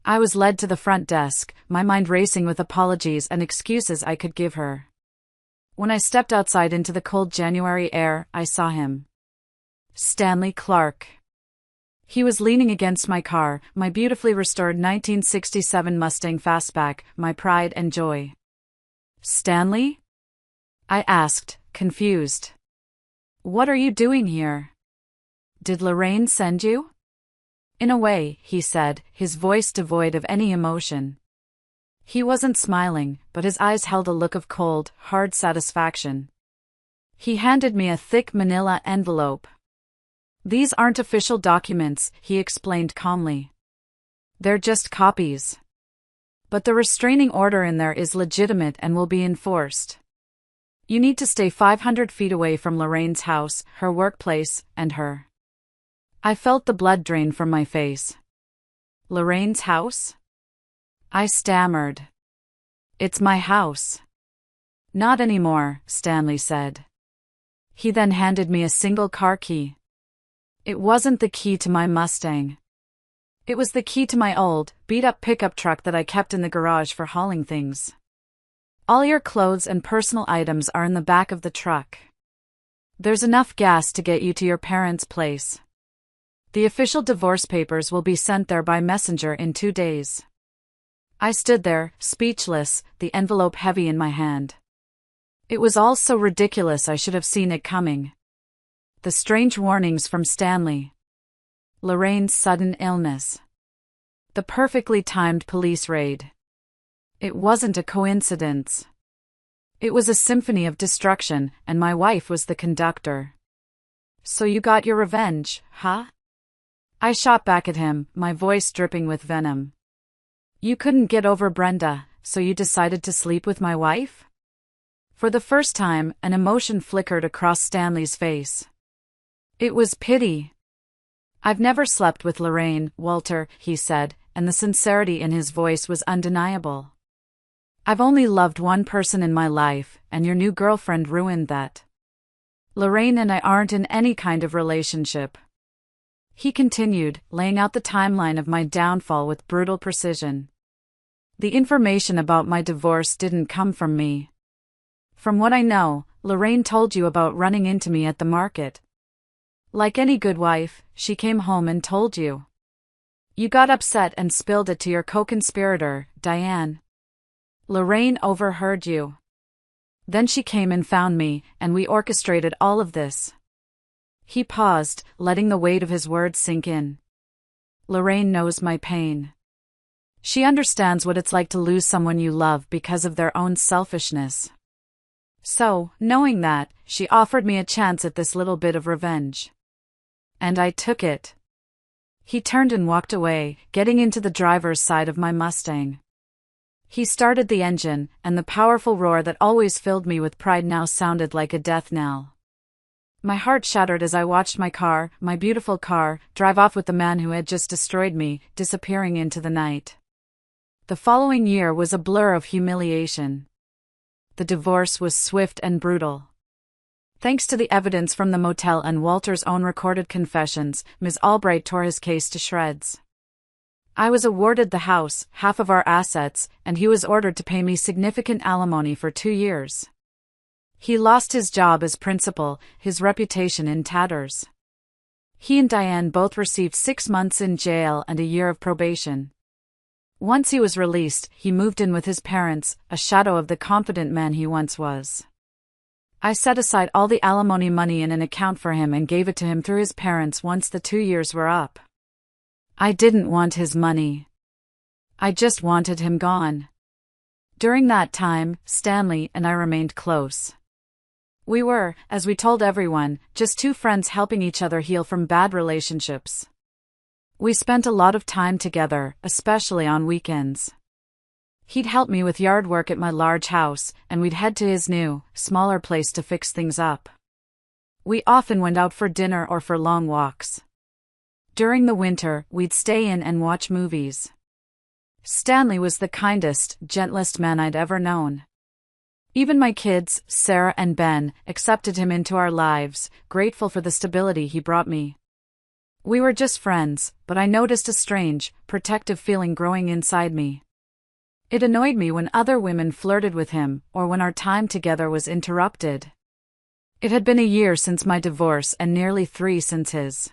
I was led to the front desk, my mind racing with apologies and excuses I could give her. When I stepped outside into the cold January air, I saw him. Stanley Clark. He was leaning against my car, my beautifully restored 1967 Mustang Fastback, my pride and joy. "Stanley?" I asked, confused. "What are you doing here? Did Lorraine send you?" "In a way," he said, his voice devoid of any emotion. He wasn't smiling, but his eyes held a look of cold, hard satisfaction. He handed me a thick manila envelope. "These aren't official documents," he explained calmly. "They're just copies. But the restraining order in there is legitimate and will be enforced. You need to stay 500 feet away from Lorraine's house, her workplace, and her." I felt the blood drain from my face. "Lorraine's house?" I stammered. "It's my house." "Not anymore," Stanley said. He then handed me a single car key. It wasn't the key to my Mustang. It was the key to my old, beat-up pickup truck that I kept in the garage for hauling things. "All your clothes and personal items are in the back of the truck. There's enough gas to get you to your parents' place. The official divorce papers will be sent there by messenger in 2 days." I stood there, speechless, the envelope heavy in my hand. It was all so ridiculous I should have seen it coming. The strange warnings from Stanley. Lorraine's sudden illness. The perfectly timed police raid. It wasn't a coincidence. It was a symphony of destruction, and my wife was the conductor. "So you got your revenge, huh?" I shot back at him, my voice dripping with venom. "You couldn't get over Brenda, so you decided to sleep with my wife?" For the first time, an emotion flickered across Stanley's face. It was pity. "I've never slept with Lorraine, Walter," he said, and the sincerity in his voice was undeniable. "I've only loved one person in my life, and your new girlfriend ruined that. Lorraine and I aren't in any kind of relationship." He continued, laying out the timeline of my downfall with brutal precision. "The information about my divorce didn't come from me. From what I know, Lorraine told you about running into me at the market. Like any good wife, she came home and told you. You got upset and spilled it to your co-conspirator, Diane. Lorraine overheard you. Then she came and found me, and we orchestrated all of this." He paused, letting the weight of his words sink in. "Lorraine knows my pain. She understands what it's like to lose someone you love because of their own selfishness. So, knowing that, she offered me a chance at this little bit of revenge. And I took it." He turned and walked away, getting into the driver's side of my Mustang. He started the engine, and the powerful roar that always filled me with pride now sounded like a death knell. My heart shattered as I watched my car, my beautiful car, drive off with the man who had just destroyed me, disappearing into the night. The following year was a blur of humiliation. The divorce was swift and brutal. Thanks to the evidence from the motel and Walter's own recorded confessions, Ms. Albright tore his case to shreds. I was awarded the house, half of our assets, and he was ordered to pay me significant alimony for 2 years. He lost his job as principal, his reputation in tatters. He and Diane both received 6 months in jail and a year of probation. Once he was released, he moved in with his parents, a shadow of the confident man he once was. I set aside all the alimony money in an account for him and gave it to him through his parents once the 2 years were up. I didn't want his money. I just wanted him gone. During that time, Stanley and I remained close. We were, as we told everyone, just 2 friends helping each other heal from bad relationships. We spent a lot of time together, especially on weekends. He'd help me with yard work at my large house, and we'd head to his new, smaller place to fix things up. We often went out for dinner or for long walks. During the winter, we'd stay in and watch movies. Stanley was the kindest, gentlest man I'd ever known. Even my kids, Sarah and Ben, accepted him into our lives, grateful for the stability he brought me. We were just friends, but I noticed a strange, protective feeling growing inside me. It annoyed me when other women flirted with him, or when our time together was interrupted. It had been a year since my divorce and nearly 3 since his.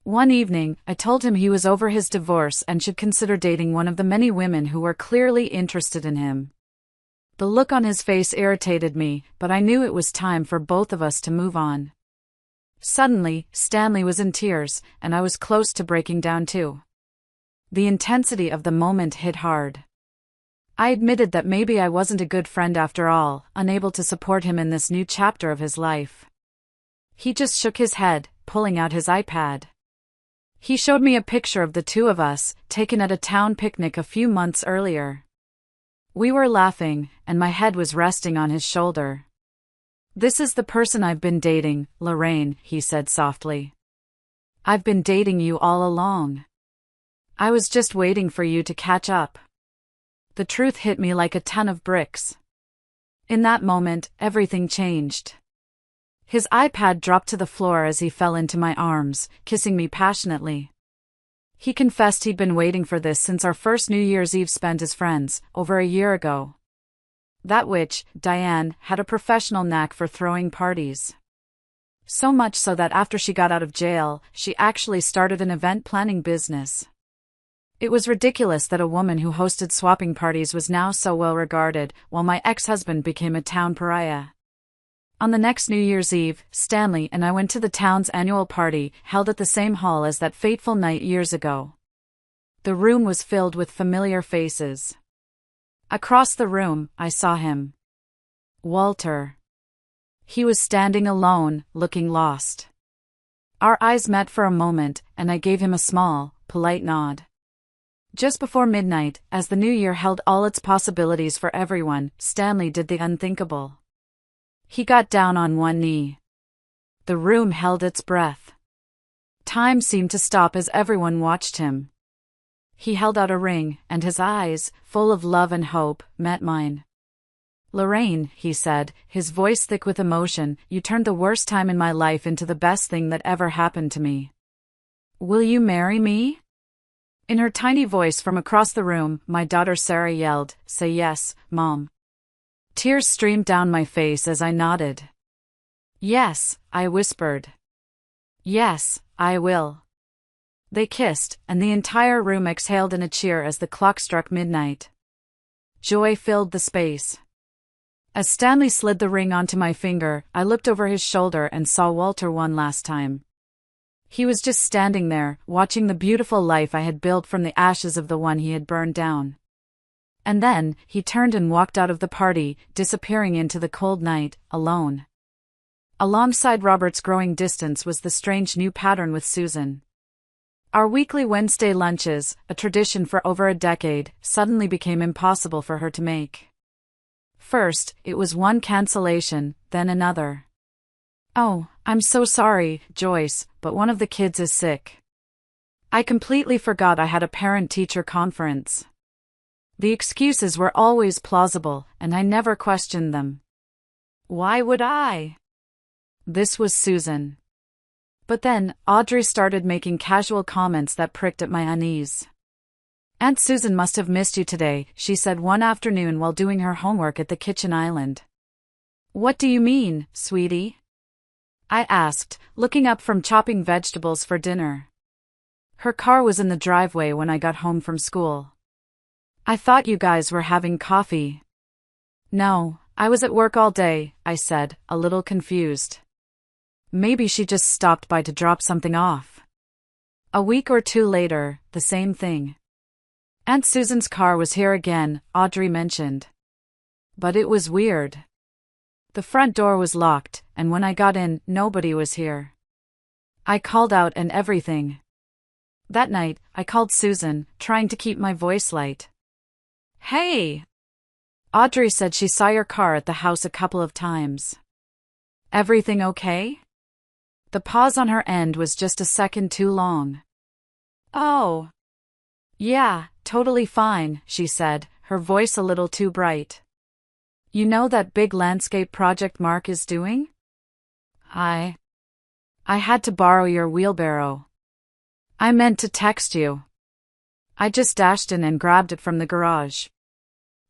One evening, I told him he was over his divorce and should consider dating one of the many women who were clearly interested in him. The look on his face irritated me, but I knew it was time for both of us to move on. Suddenly, Stanley was in tears, and I was close to breaking down too. The intensity of the moment hit hard. I admitted that maybe I wasn't a good friend after all, unable to support him in this new chapter of his life. He just shook his head, pulling out his iPad. He showed me a picture of the two of us, taken at a town picnic a few months earlier. We were laughing, and my head was resting on his shoulder. "This is the person I've been dating, Lorraine," he said softly. "I've been dating you all along. I was just waiting for you to catch up." The truth hit me like a ton of bricks. In that moment, everything changed. His iPad dropped to the floor as he fell into my arms, kissing me passionately. He confessed he'd been waiting for this since our first New Year's Eve spent as friends, over a year ago. That witch, Diane, had a professional knack for throwing parties. So much so that after she got out of jail, she actually started an event planning business. It was ridiculous that a woman who hosted swapping parties was now so well regarded, while my ex-husband became a town pariah. On the next New Year's Eve, Stanley and I went to the town's annual party, held at the same hall as that fateful night years ago. The room was filled with familiar faces. Across the room, I saw him. Walter. He was standing alone, looking lost. Our eyes met for a moment, and I gave him a small, polite nod. Just before midnight, as the new year held all its possibilities for everyone, Stanley did the unthinkable. He got down on one knee. The room held its breath. Time seemed to stop as everyone watched him. He held out a ring, and his eyes, full of love and hope, met mine. "Lorraine," he said, his voice thick with emotion, "you turned the worst time in my life into the best thing that ever happened to me. Will you marry me?" In her tiny voice from across the room, my daughter Sarah yelled, "Say yes, Mom." Tears streamed down my face as I nodded. "Yes," I whispered. "Yes, I will." They kissed, and the entire room exhaled in a cheer as the clock struck midnight. Joy filled the space. As Stanley slid the ring onto my finger, I looked over his shoulder and saw Walter one last time. He was just standing there, watching the beautiful life I had built from the ashes of the one he had burned down. And then, he turned and walked out of the party, disappearing into the cold night, alone. Alongside Robert's growing distance was the strange new pattern with Susan. Our weekly Wednesday lunches, a tradition for over a decade, suddenly became impossible for her to make. First, it was one cancellation, then another. "Oh, I'm so sorry, Joyce, but one of the kids is sick." I completely forgot I had a parent-teacher conference. The excuses were always plausible, and I never questioned them. Why would I? This was Susan. But then, Audrey started making casual comments that pricked at my unease. "Aunt Susan must have missed you today," she said one afternoon while doing her homework at the kitchen island. "What do you mean, sweetie?" I asked, looking up from chopping vegetables for dinner. Her car was in the driveway when I got home from school. "I thought you guys were having coffee." "No, I was at work all day," I said, a little confused. Maybe she just stopped by to drop something off. A week or two later, the same thing. "Aunt Susan's car was here again," Audrey mentioned. But it was weird. The front door was locked, and when I got in, nobody was here. I called out and everything. That night, I called Susan, trying to keep my voice light. "Hey!" Audrey said she saw your car at the house a couple of times. "Everything okay?" The pause on her end was just a second too long. "Oh. Yeah, totally fine," she said, her voice a little too bright. "You know that big landscape project Mark is doing?" I had to borrow your wheelbarrow." I meant to text you. I just dashed in and grabbed it from the garage.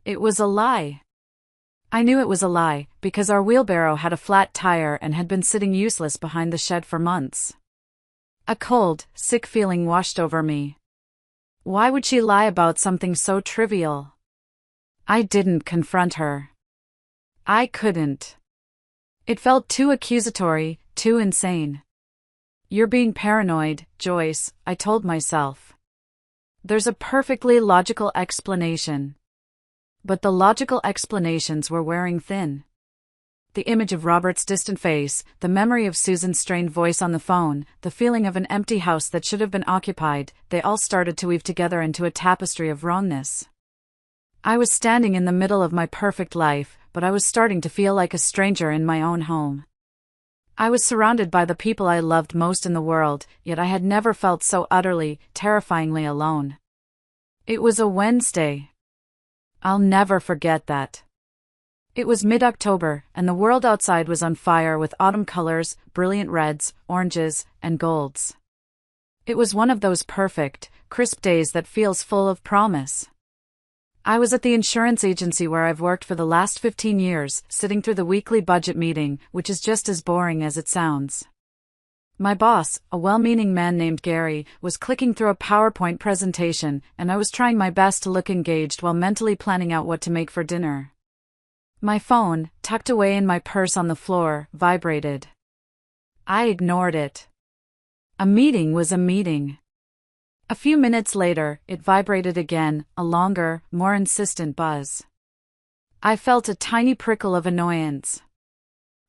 It was a lie. I knew it was a lie, because our wheelbarrow had a flat tire and had been sitting useless behind the shed for months. A cold, sick feeling washed over me. Why would she lie about something so trivial? I didn't confront her. I couldn't. It felt too accusatory, too insane. You're being paranoid, Joyce, I told myself. There's a perfectly logical explanation. But the logical explanations were wearing thin. The image of Robert's distant face, the memory of Susan's strained voice on the phone, the feeling of an empty house that should have been occupied, they all started to weave together into a tapestry of wrongness. I was standing in the middle of my perfect life, but I was starting to feel like a stranger in my own home. I was surrounded by the people I loved most in the world, yet I had never felt so utterly, terrifyingly alone. It was a Wednesday. I'll never forget that. It was mid-October, and the world outside was on fire with autumn colors, brilliant reds, oranges, and golds. It was one of those perfect, crisp days that feels full of promise. I was at the insurance agency where I've worked for the last 15 years, sitting through the weekly budget meeting, which is just as boring as it sounds. My boss, a well-meaning man named Gary, was clicking through a PowerPoint presentation, and I was trying my best to look engaged while mentally planning out what to make for dinner. My phone, tucked away in my purse on the floor, vibrated. I ignored it. A meeting was a meeting. A few minutes later, it vibrated again, a longer, more insistent buzz. I felt a tiny prickle of annoyance.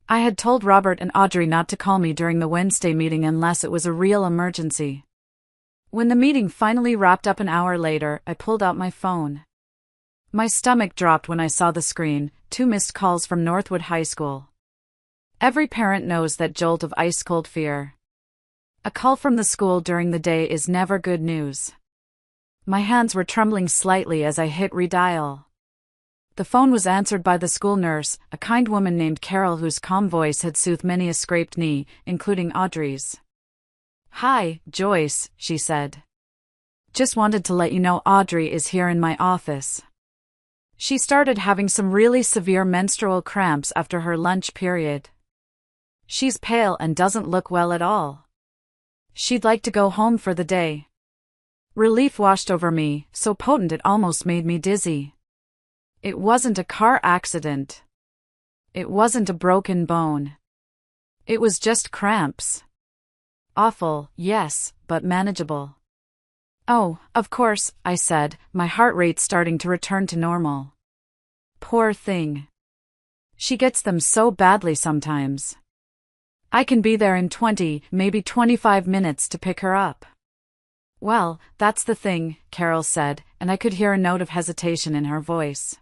I had told Robert and Audrey not to call me during the Wednesday meeting unless it was a real emergency. When the meeting finally wrapped up an hour later, I pulled out my phone. My stomach dropped when I saw the screen, 2 missed calls from Northwood High School. Every parent knows that jolt of ice-cold fear. A call from the school during the day is never good news. My hands were trembling slightly as I hit redial. The phone was answered by the school nurse, a kind woman named Carol whose calm voice had soothed many a scraped knee, including Audrey's. "Hi, Joyce," she said. "Just wanted to let you know Audrey is here in my office. She started having some really severe menstrual cramps after her lunch period. She's pale and doesn't look well at all. She'd like to go home for the day." Relief washed over me, so potent it almost made me dizzy. It wasn't a car accident. It wasn't a broken bone. It was just cramps. Awful, yes, but manageable. "Oh, of course," I said, my heart rate starting to return to normal. Poor thing. She gets them so badly sometimes. I can be there in 20, maybe 25 minutes to pick her up. "Well, that's the thing," Carol said, and I could hear a note of hesitation in her voice.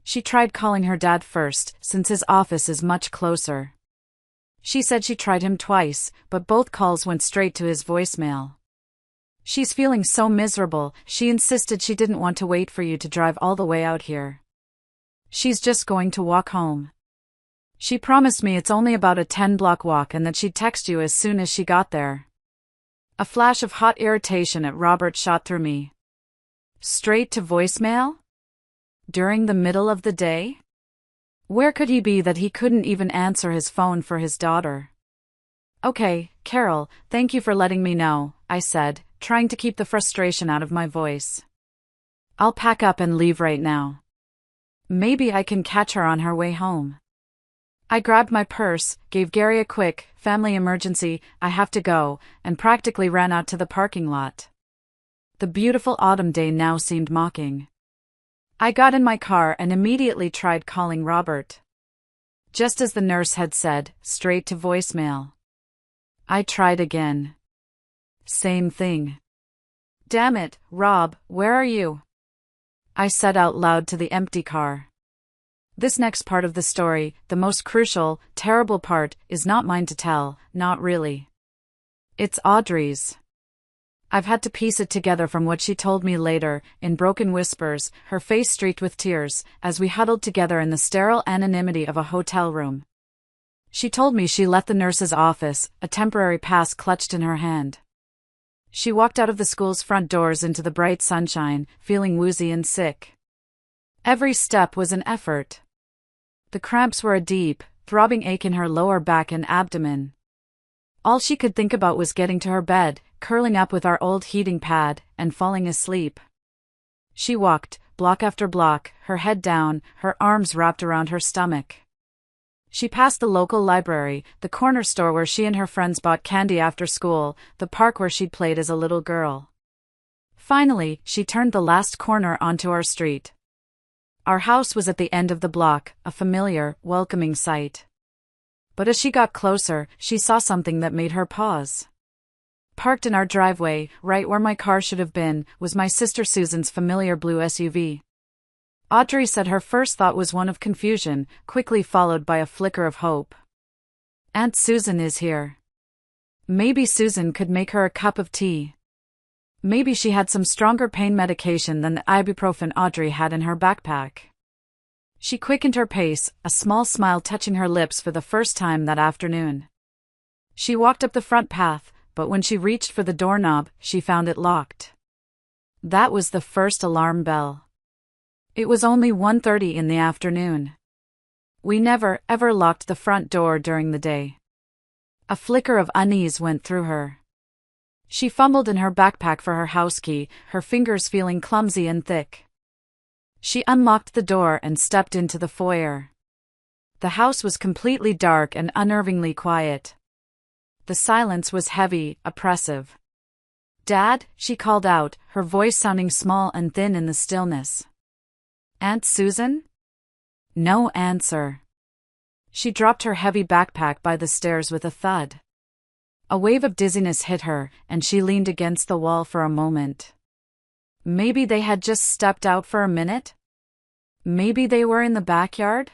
She tried calling her dad first, since his office is much closer. She said she tried him twice, but both calls went straight to his voicemail. "She's feeling so miserable, she insisted she didn't want to wait for you to drive all the way out here. She's just going to walk home. She promised me it's only about a 10-block walk and that she'd text you as soon as she got there." A flash of hot irritation at Robert shot through me. Straight to voicemail? During the middle of the day? Where could he be that he couldn't even answer his phone for his daughter? "Okay, Carol, thank you for letting me know," I said, trying to keep the frustration out of my voice. "I'll pack up and leave right now. Maybe I can catch her on her way home." I grabbed my purse, gave Gary a quick, "family emergency, I have to go," and practically ran out to the parking lot. The beautiful autumn day now seemed mocking. I got in my car and immediately tried calling Robert. Just as the nurse had said, straight to voicemail. I tried again. Same thing. "Damn it, Rob, where are you?" I said out loud to the empty car. This next part of the story, the most crucial, terrible part, is not mine to tell, not really. It's Audrey's. I've had to piece it together from what she told me later, in broken whispers, her face streaked with tears, as we huddled together in the sterile anonymity of a hotel room. She told me she left the nurse's office, a temporary pass clutched in her hand. She walked out of the school's front doors into the bright sunshine, feeling woozy and sick. Every step was an effort. The cramps were a deep, throbbing ache in her lower back and abdomen. All she could think about was getting to her bed, curling up with our old heating pad, and falling asleep. She walked, block after block, her head down, her arms wrapped around her stomach. She passed the local library, the corner store where she and her friends bought candy after school, the park where she'd played as a little girl. Finally, she turned the last corner onto our street. Our house was at the end of the block, a familiar, welcoming sight. But as she got closer, she saw something that made her pause. Parked in our driveway, right where my car should have been, was my sister Susan's familiar blue SUV. Audrey said her first thought was one of confusion, quickly followed by a flicker of hope. Aunt Susan is here. Maybe Susan could make her a cup of tea. Maybe she had some stronger pain medication than the ibuprofen Audrey had in her backpack. She quickened her pace, a small smile touching her lips for the first time that afternoon. She walked up the front path, but when she reached for the doorknob, she found it locked. That was the first alarm bell. It was only 1:30 in the afternoon. We never, ever locked the front door during the day. A flicker of unease went through her. She fumbled in her backpack for her house key, her fingers feeling clumsy and thick. She unlocked the door and stepped into the foyer. The house was completely dark and unnervingly quiet. The silence was heavy, oppressive. "Dad," she called out, her voice sounding small and thin in the stillness. "Aunt Susan?" No answer. She dropped her heavy backpack by the stairs with a thud. A wave of dizziness hit her, and she leaned against the wall for a moment. Maybe they had just stepped out for a minute? Maybe they were in the backyard?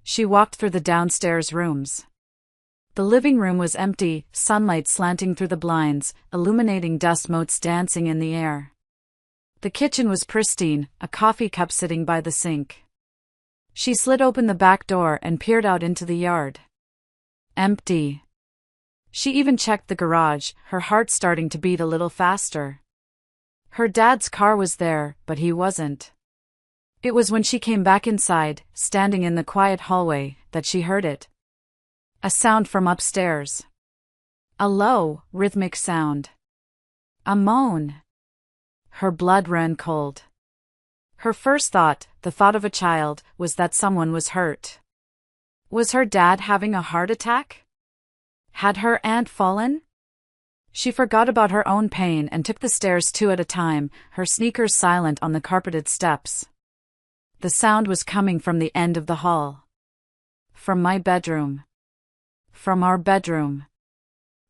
She walked through the downstairs rooms. The living room was empty, sunlight slanting through the blinds, illuminating dust motes dancing in the air. The kitchen was pristine, a coffee cup sitting by the sink. She slid open the back door and peered out into the yard. Empty. She even checked the garage, her heart starting to beat a little faster. Her dad's car was there, but he wasn't. It was when she came back inside, standing in the quiet hallway, that she heard it. A sound from upstairs. A low, rhythmic sound. A moan. Her blood ran cold. Her first thought, the thought of a child, was that someone was hurt. Was her dad having a heart attack? Had her aunt fallen? She forgot about her own pain and took the stairs two at a time, her sneakers silent on the carpeted steps. The sound was coming from the end of the hall. From my bedroom. From our bedroom.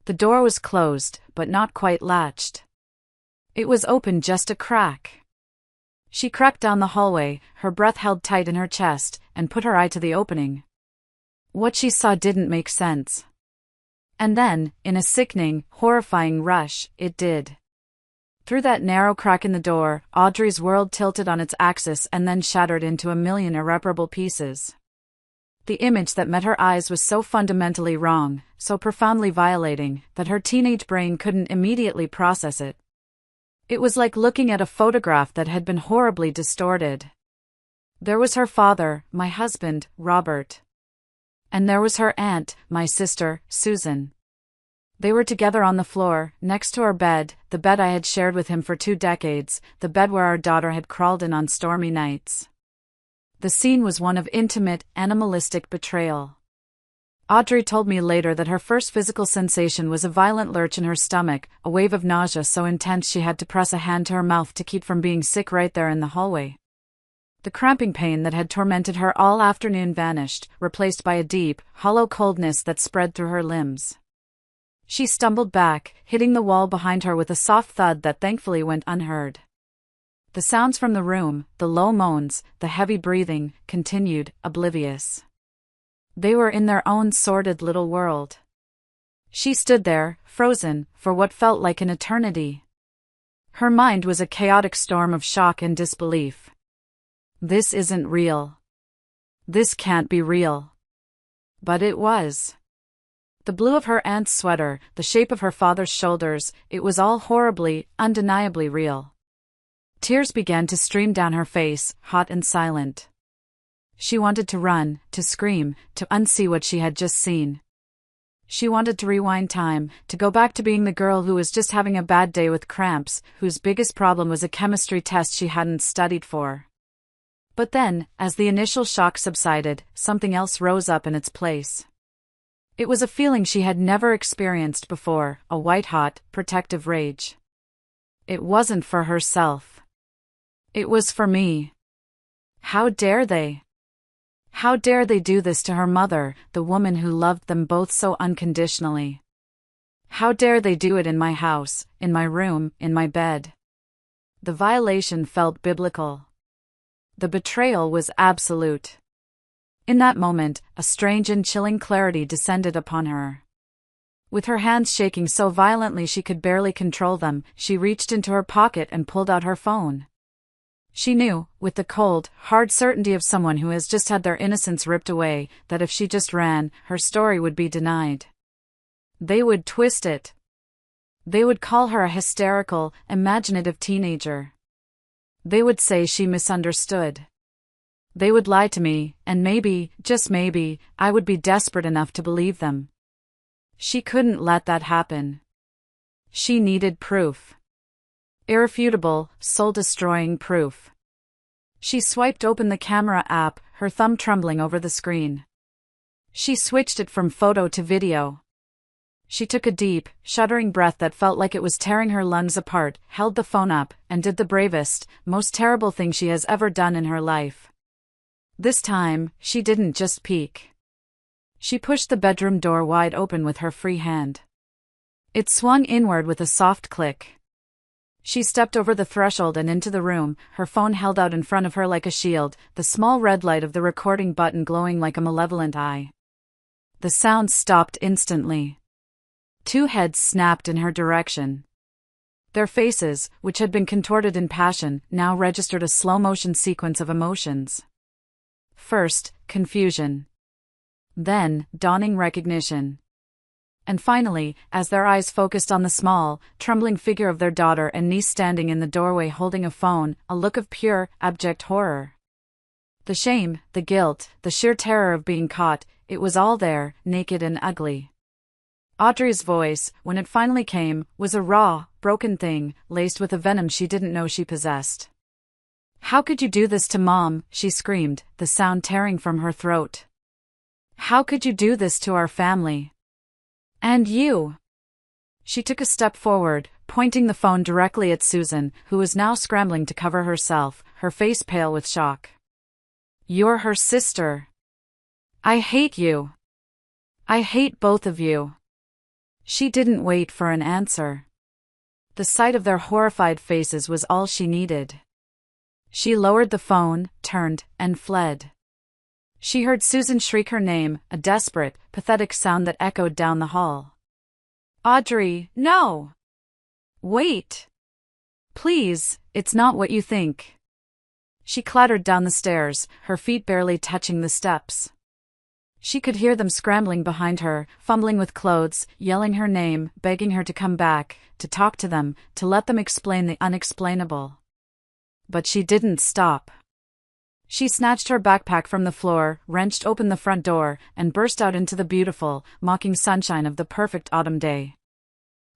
The door was closed, but not quite latched. It was open just a crack. She crept down the hallway, her breath held tight in her chest, and put her eye to the opening. What she saw didn't make sense. And then, in a sickening, horrifying rush, it did. Through that narrow crack in the door, Audrey's world tilted on its axis and then shattered into a million irreparable pieces. The image that met her eyes was so fundamentally wrong, so profoundly violating, that her teenage brain couldn't immediately process it. It was like looking at a photograph that had been horribly distorted. There was her father, my husband, Robert. And there was her aunt, my sister, Susan. They were together on the floor, next to our bed, the bed I had shared with him for 2 decades, the bed where our daughter had crawled in on stormy nights. The scene was one of intimate, animalistic betrayal. Audrey told me later that her first physical sensation was a violent lurch in her stomach, a wave of nausea so intense she had to press a hand to her mouth to keep from being sick right there in the hallway. The cramping pain that had tormented her all afternoon vanished, replaced by a deep, hollow coldness that spread through her limbs. She stumbled back, hitting the wall behind her with a soft thud that thankfully went unheard. The sounds from the room, the low moans, the heavy breathing, continued, oblivious. They were in their own sordid little world. She stood there, frozen, for what felt like an eternity. Her mind was a chaotic storm of shock and disbelief. This isn't real. This can't be real. But it was. The blue of her aunt's sweater, the shape of her father's shoulders, it was all horribly, undeniably real. Tears began to stream down her face, hot and silent. She wanted to run, to scream, to unsee what she had just seen. She wanted to rewind time, to go back to being the girl who was just having a bad day with cramps, whose biggest problem was a chemistry test she hadn't studied for. But then, as the initial shock subsided, something else rose up in its place. It was a feeling she had never experienced before, a white-hot, protective rage. It wasn't for herself. It was for me. How dare they? How dare they do this to her mother, the woman who loved them both so unconditionally? How dare they do it in my house, in my room, in my bed? The violation felt biblical. The betrayal was absolute. In that moment, a strange and chilling clarity descended upon her. With her hands shaking so violently she could barely control them, she reached into her pocket and pulled out her phone. She knew, with the cold, hard certainty of someone who has just had their innocence ripped away, that if she just ran, her story would be denied. They would twist it. They would call her a hysterical, imaginative teenager. They would say she misunderstood. They would lie to me, and maybe, just maybe, I would be desperate enough to believe them. She couldn't let that happen. She needed proof. Irrefutable, soul-destroying proof. She swiped open the camera app, her thumb trembling over the screen. She switched it from photo to video. She took a deep, shuddering breath that felt like it was tearing her lungs apart, held the phone up, and did the bravest, most terrible thing she has ever done in her life. This time, she didn't just peek. She pushed the bedroom door wide open with her free hand. It swung inward with a soft click. She stepped over the threshold and into the room, her phone held out in front of her like a shield, the small red light of the recording button glowing like a malevolent eye. The sound stopped instantly. Two heads snapped in her direction. Their faces, which had been contorted in passion, now registered a slow-motion sequence of emotions. First, confusion. Then, dawning recognition. And finally, as their eyes focused on the small, trembling figure of their daughter and niece standing in the doorway holding a phone, a look of pure, abject horror. The shame, the guilt, the sheer terror of being caught, it was all there, naked and ugly. Audrey's voice, when it finally came, was a raw, broken thing, laced with a venom she didn't know she possessed. "How could you do this to Mom?" she screamed, the sound tearing from her throat. "How could you do this to our family? And you?" She took a step forward, pointing the phone directly at Susan, who was now scrambling to cover herself, her face pale with shock. "You're her sister. I hate you. I hate both of you." She didn't wait for an answer. The sight of their horrified faces was all she needed. She lowered the phone, turned, and fled. She heard Susan shriek her name, a desperate, pathetic sound that echoed down the hall. "Audrey, no! Wait! Please, it's not what you think." She clattered down the stairs, her feet barely touching the steps. She could hear them scrambling behind her, fumbling with clothes, yelling her name, begging her to come back, to talk to them, to let them explain the unexplainable. But she didn't stop. She snatched her backpack from the floor, wrenched open the front door, and burst out into the beautiful, mocking sunshine of the perfect autumn day.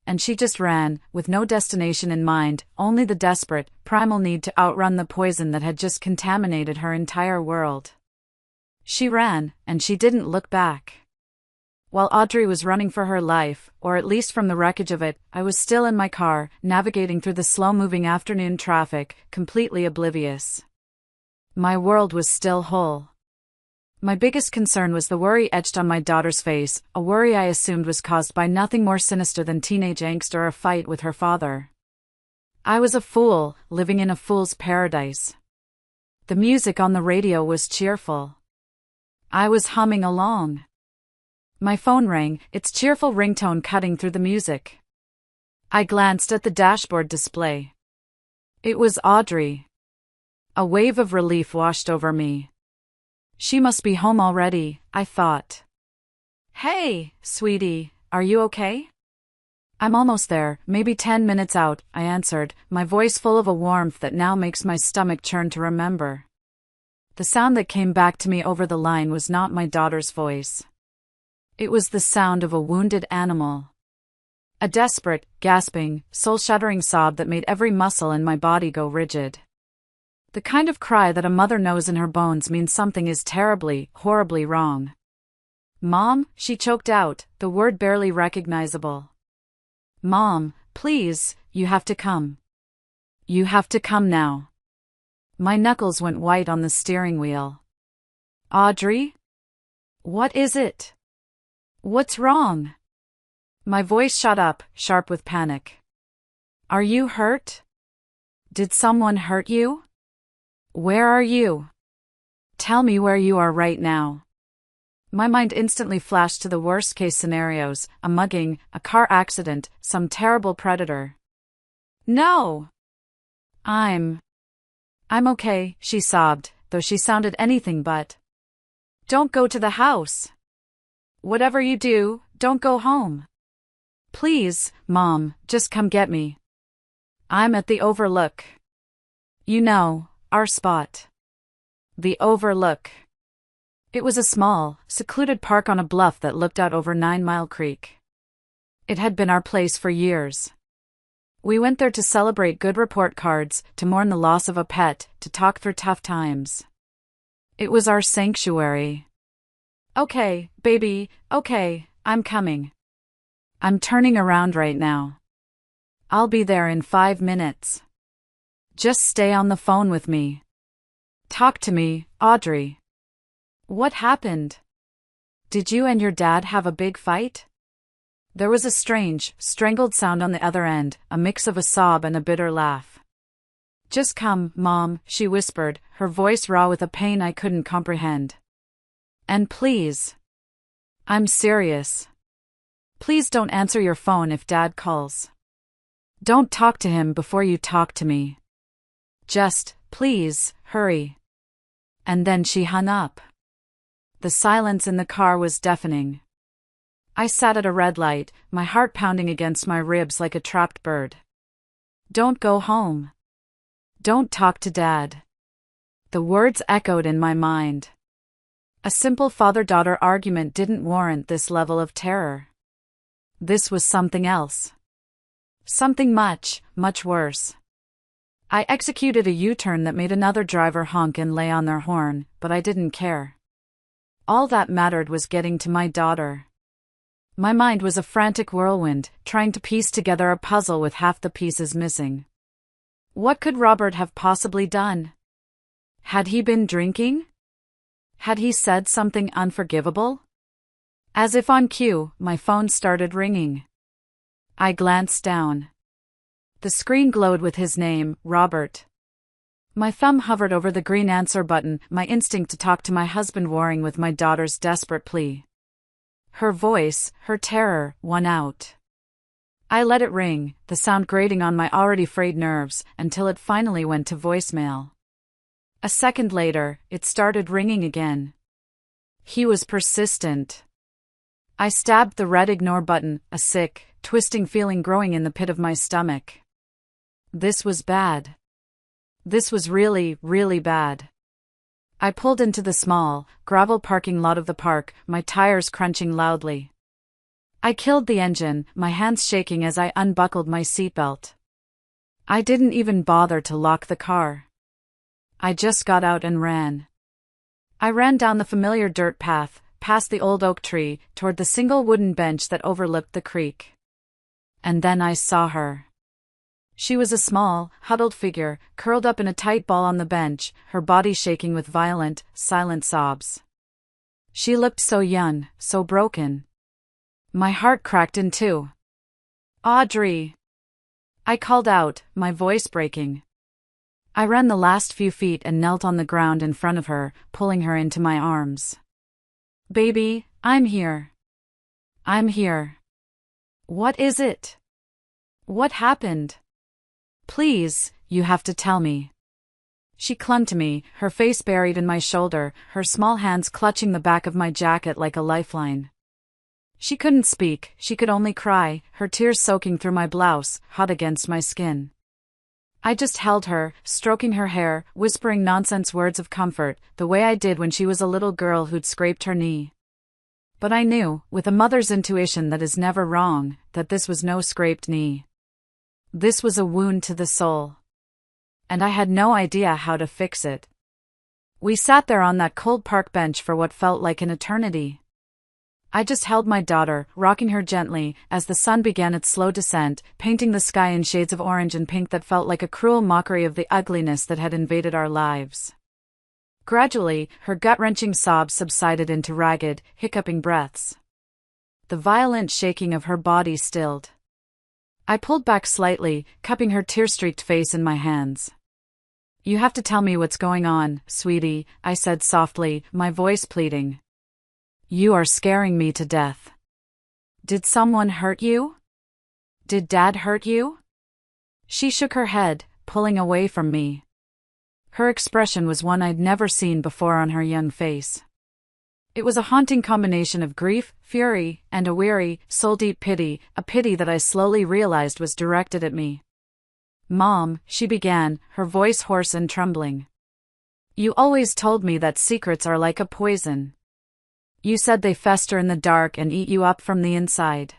And she just ran, with no destination in mind, only the desperate, primal need to outrun the poison that had just contaminated her entire world. She ran, and she didn't look back. While Audrey was running for her life, or at least from the wreckage of it, I was still in my car, navigating through the slow-moving afternoon traffic, completely oblivious. My world was still whole. My biggest concern was the worry etched on my daughter's face, a worry I assumed was caused by nothing more sinister than teenage angst or a fight with her father. I was a fool, living in a fool's paradise. The music on the radio was cheerful. I was humming along. My phone rang, its cheerful ringtone cutting through the music. I glanced at the dashboard display. It was Audrey. A wave of relief washed over me. She must be home already, I thought. Hey, sweetie, are you okay? I'm almost there, maybe 10 minutes out, I answered, my voice full of a warmth that now makes my stomach churn to remember. The sound that came back to me over the line was not my daughter's voice. It was the sound of a wounded animal. A desperate, gasping, soul-shattering sob that made every muscle in my body go rigid. The kind of cry that a mother knows in her bones means something is terribly, horribly wrong. Mom, she choked out, the word barely recognizable. Mom, please, you have to come. You have to come now. My knuckles went white on the steering wheel. Audrey? What is it? What's wrong? My voice shot up, sharp with panic. Are you hurt? Did someone hurt you? Where are you? Tell me where you are right now. My mind instantly flashed to the worst-case scenarios, a mugging, a car accident, some terrible predator. No! I'm okay, she sobbed, though she sounded anything but. Don't go to the house. Whatever you do, don't go home. Please, Mom, just come get me. I'm at the Overlook. You know, our spot. The Overlook. It was a small, secluded park on a bluff that looked out over 9 Mile Creek. It had been our place for years. We went there to celebrate good report cards, to mourn the loss of a pet, to talk through tough times. It was our sanctuary. Okay, baby, okay, I'm coming. I'm turning around right now. I'll be there in 5 minutes. Just stay on the phone with me. Talk to me, Audrey. What happened? Did you and your dad have a big fight? There was a strange, strangled sound on the other end, a mix of a sob and a bitter laugh. Just come, Mom, she whispered, her voice raw with a pain I couldn't comprehend. And please. I'm serious. Please don't answer your phone if Dad calls. Don't talk to him before you talk to me. Just, please, hurry. And then she hung up. The silence in the car was deafening. I sat at a red light, my heart pounding against my ribs like a trapped bird. Don't go home. Don't talk to Dad. The words echoed in my mind. A simple father-daughter argument didn't warrant this level of terror. This was something else. Something much, much worse. I executed a U-turn that made another driver honk and lay on their horn, but I didn't care. All that mattered was getting to my daughter. My mind was a frantic whirlwind, trying to piece together a puzzle with half the pieces missing. What could Robert have possibly done? Had he been drinking? Had he said something unforgivable? As if on cue, my phone started ringing. I glanced down. The screen glowed with his name, Robert. My thumb hovered over the green answer button, my instinct to talk to my husband warring with my daughter's desperate plea. Her voice, her terror, won out. I let it ring, the sound grating on my already frayed nerves, until it finally went to voicemail. A second later, it started ringing again. He was persistent. I stabbed the red ignore button, a sick, twisting feeling growing in the pit of my stomach. This was bad. This was really, really bad. I pulled into the small, gravel parking lot of the park, my tires crunching loudly. I killed the engine, my hands shaking as I unbuckled my seatbelt. I didn't even bother to lock the car. I just got out and ran. I ran down the familiar dirt path, past the old oak tree, toward the single wooden bench that overlooked the creek. And then I saw her. She was a small, huddled figure, curled up in a tight ball on the bench, her body shaking with violent, silent sobs. She looked so young, so broken. My heart cracked in two. Audrey! I called out, my voice breaking. I ran the last few feet and knelt on the ground in front of her, pulling her into my arms. Baby, I'm here. I'm here. What is it? What happened? Please, you have to tell me. She clung to me, her face buried in my shoulder, her small hands clutching the back of my jacket like a lifeline. She couldn't speak, she could only cry, her tears soaking through my blouse, hot against my skin. I just held her, stroking her hair, whispering nonsense words of comfort, the way I did when she was a little girl who'd scraped her knee. But I knew, with a mother's intuition that is never wrong, that this was no scraped knee. This was a wound to the soul. And I had no idea how to fix it. We sat there on that cold park bench for what felt like an eternity. I just held my daughter, rocking her gently, as the sun began its slow descent, painting the sky in shades of orange and pink that felt like a cruel mockery of the ugliness that had invaded our lives. Gradually, her gut-wrenching sobs subsided into ragged, hiccuping breaths. The violent shaking of her body stilled. I pulled back slightly, cupping her tear-streaked face in my hands. "You have to tell me what's going on, sweetie," I said softly, my voice pleading. "You are scaring me to death. Did someone hurt you? Did Dad hurt you?" She shook her head, pulling away from me. Her expression was one I'd never seen before on her young face. It was a haunting combination of grief, fury, and a weary, soul-deep pity, a pity that I slowly realized was directed at me. "Mom," she began, her voice hoarse and trembling. "You always told me that secrets are like a poison. You said they fester in the dark and eat you up from the inside.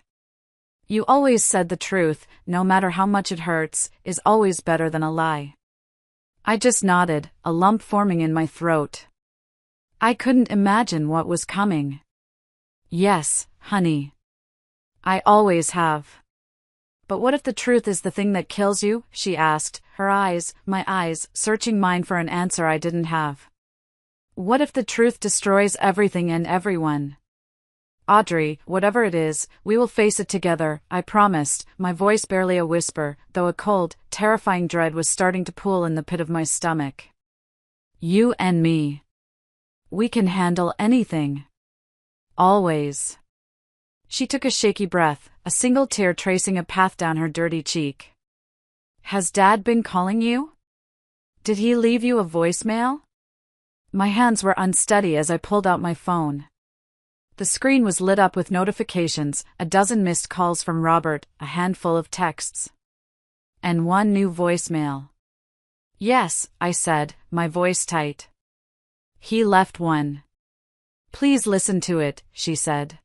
You always said the truth, no matter how much it hurts, is always better than a lie." I just nodded, a lump forming in my throat. I couldn't imagine what was coming. "Yes, honey. I always have." "But what if the truth is the thing that kills you?" she asked, her eyes, my eyes, searching mine for an answer I didn't have. "What if the truth destroys everything and everyone?" "Audrey, whatever it is, we will face it together," I promised, my voice barely a whisper, though a cold, terrifying dread was starting to pool in the pit of my stomach. "You and me. We can handle anything. Always." She took a shaky breath, a single tear tracing a path down her dirty cheek. "Has Dad been calling you? Did he leave you a voicemail?" My hands were unsteady as I pulled out my phone. The screen was lit up with notifications, a dozen missed calls from Robert, a handful of texts. And one new voicemail. "Yes," I said, my voice tight. "He left one. Please listen to it," she said.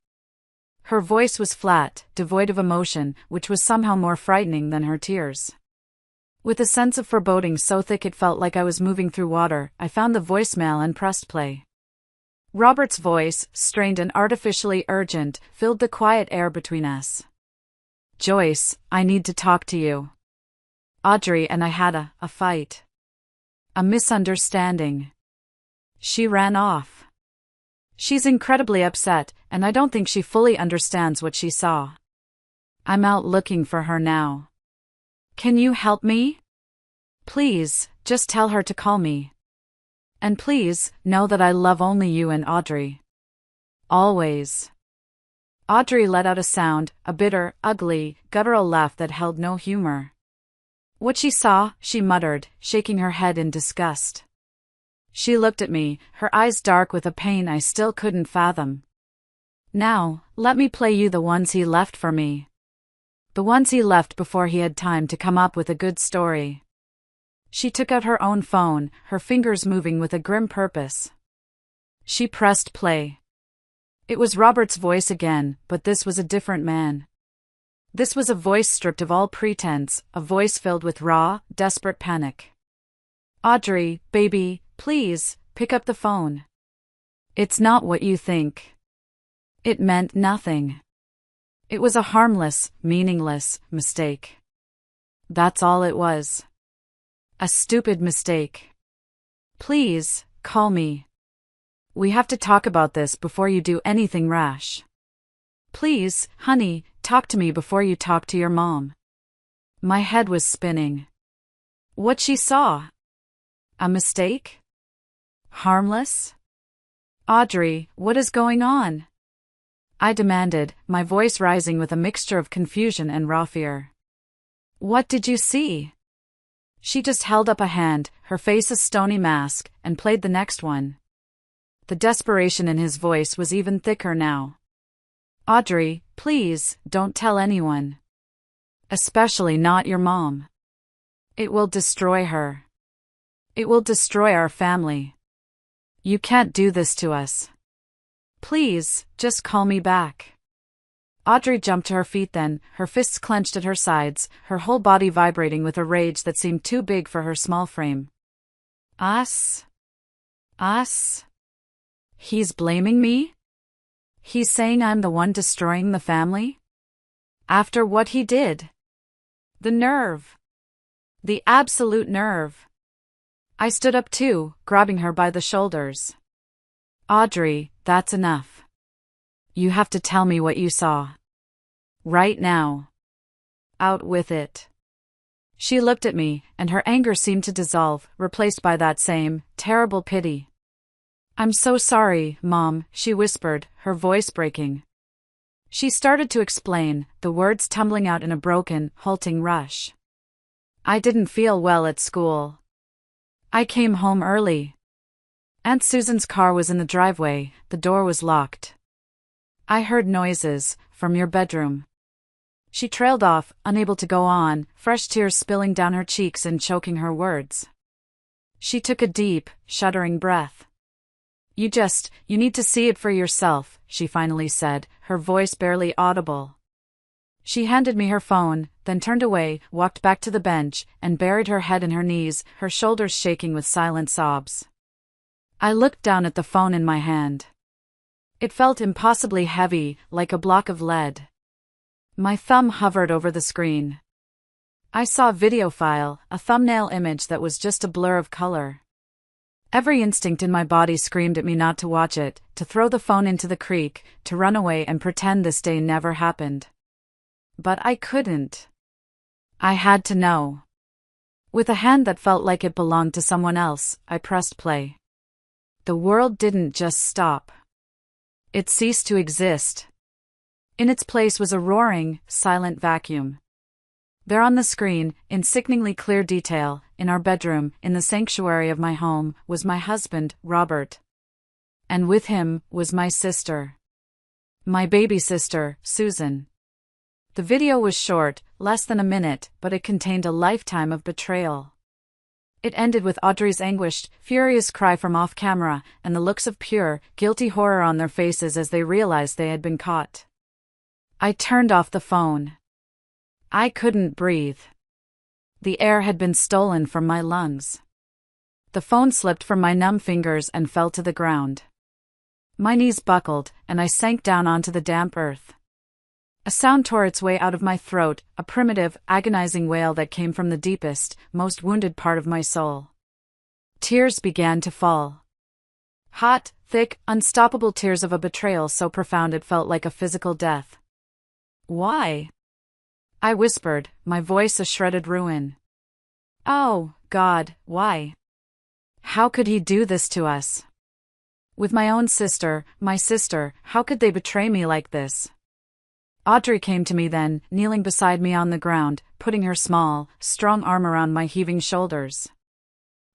Her voice was flat, devoid of emotion, which was somehow more frightening than her tears. With a sense of foreboding so thick it felt like I was moving through water, I found the voicemail and pressed play. Robert's voice, strained and artificially urgent, filled the quiet air between us. "Joyce, I need to talk to you. Audrey and I had a fight. A misunderstanding. She ran off. She's incredibly upset, and I don't think she fully understands what she saw. I'm out looking for her now. Can you help me? Please, just tell her to call me. And please, know that I love only you and Audrey. Always." Audrey let out a sound, a bitter, ugly, guttural laugh that held no humor. "What she saw," she muttered, shaking her head in disgust. She looked at me, her eyes dark with a pain I still couldn't fathom. "Now, let me play you the ones he left for me. The ones he left before he had time to come up with a good story." She took out her own phone, her fingers moving with a grim purpose. She pressed play. It was Robert's voice again, but this was a different man. This was a voice stripped of all pretense, a voice filled with raw, desperate panic. "Audrey, baby, please, pick up the phone. It's not what you think. It meant nothing. It was a harmless, meaningless mistake. That's all it was. A stupid mistake. Please, call me. We have to talk about this before you do anything rash. Please, honey, talk to me before you talk to your mom." My head was spinning. What she saw? A mistake? Harmless? "Audrey, what is going on?" I demanded, my voice rising with a mixture of confusion and raw fear. "What did you see?" She just held up a hand, her face a stony mask, and played the next one. The desperation in his voice was even thicker now. Audrey, please, don't tell anyone. Especially not your mom. It will destroy her. It will destroy our family. You can't do this to us. Please, just call me back. Audrey jumped to her feet then, her fists clenched at her sides, her whole body vibrating with a rage that seemed too big for her small frame. Us? Us? He's blaming me? He's saying I'm the one destroying the family? After what he did? The nerve. The absolute nerve. I stood up too, grabbing her by the shoulders. Audrey, that's enough. You have to tell me what you saw. Right now. Out with it. She looked at me, and her anger seemed to dissolve, replaced by that same, terrible pity. I'm so sorry, Mom, she whispered, her voice breaking. She started to explain, the words tumbling out in a broken, halting rush. I didn't feel well at school. I came home early. Aunt Susan's car was in the driveway, the door was locked. I heard noises, from your bedroom. She trailed off, unable to go on, fresh tears spilling down her cheeks and choking her words. She took a deep, shuddering breath. You need to see it for yourself, she finally said, her voice barely audible. She handed me her phone, then turned away, walked back to the bench, and buried her head in her knees, her shoulders shaking with silent sobs. I looked down at the phone in my hand. It felt impossibly heavy, like a block of lead. My thumb hovered over the screen. I saw a video file, a thumbnail image that was just a blur of color. Every instinct in my body screamed at me not to watch it, to throw the phone into the creek, to run away and pretend this day never happened. But I couldn't. I had to know. With a hand that felt like it belonged to someone else, I pressed play. The world didn't just stop. It ceased to exist. In its place was a roaring, silent vacuum. There on the screen, in sickeningly clear detail, in our bedroom, in the sanctuary of my home, was my husband, Robert. And with him, was my sister. My baby sister, Susan. The video was short, less than a minute, but it contained a lifetime of betrayal. It ended with Audrey's anguished, furious cry from off-camera, and the looks of pure, guilty horror on their faces as they realized they had been caught. I turned off the phone. I couldn't breathe. The air had been stolen from my lungs. The phone slipped from my numb fingers and fell to the ground. My knees buckled, and I sank down onto the damp earth. A sound tore its way out of my throat, a primitive, agonizing wail that came from the deepest, most wounded part of my soul. Tears began to fall. Hot, thick, unstoppable tears of a betrayal so profound it felt like a physical death. Why? I whispered, my voice a shredded ruin. Oh, God, why? How could he do this to us? With my own sister, my sister, how could they betray me like this? Audrey came to me then, kneeling beside me on the ground, putting her small, strong arm around my heaving shoulders.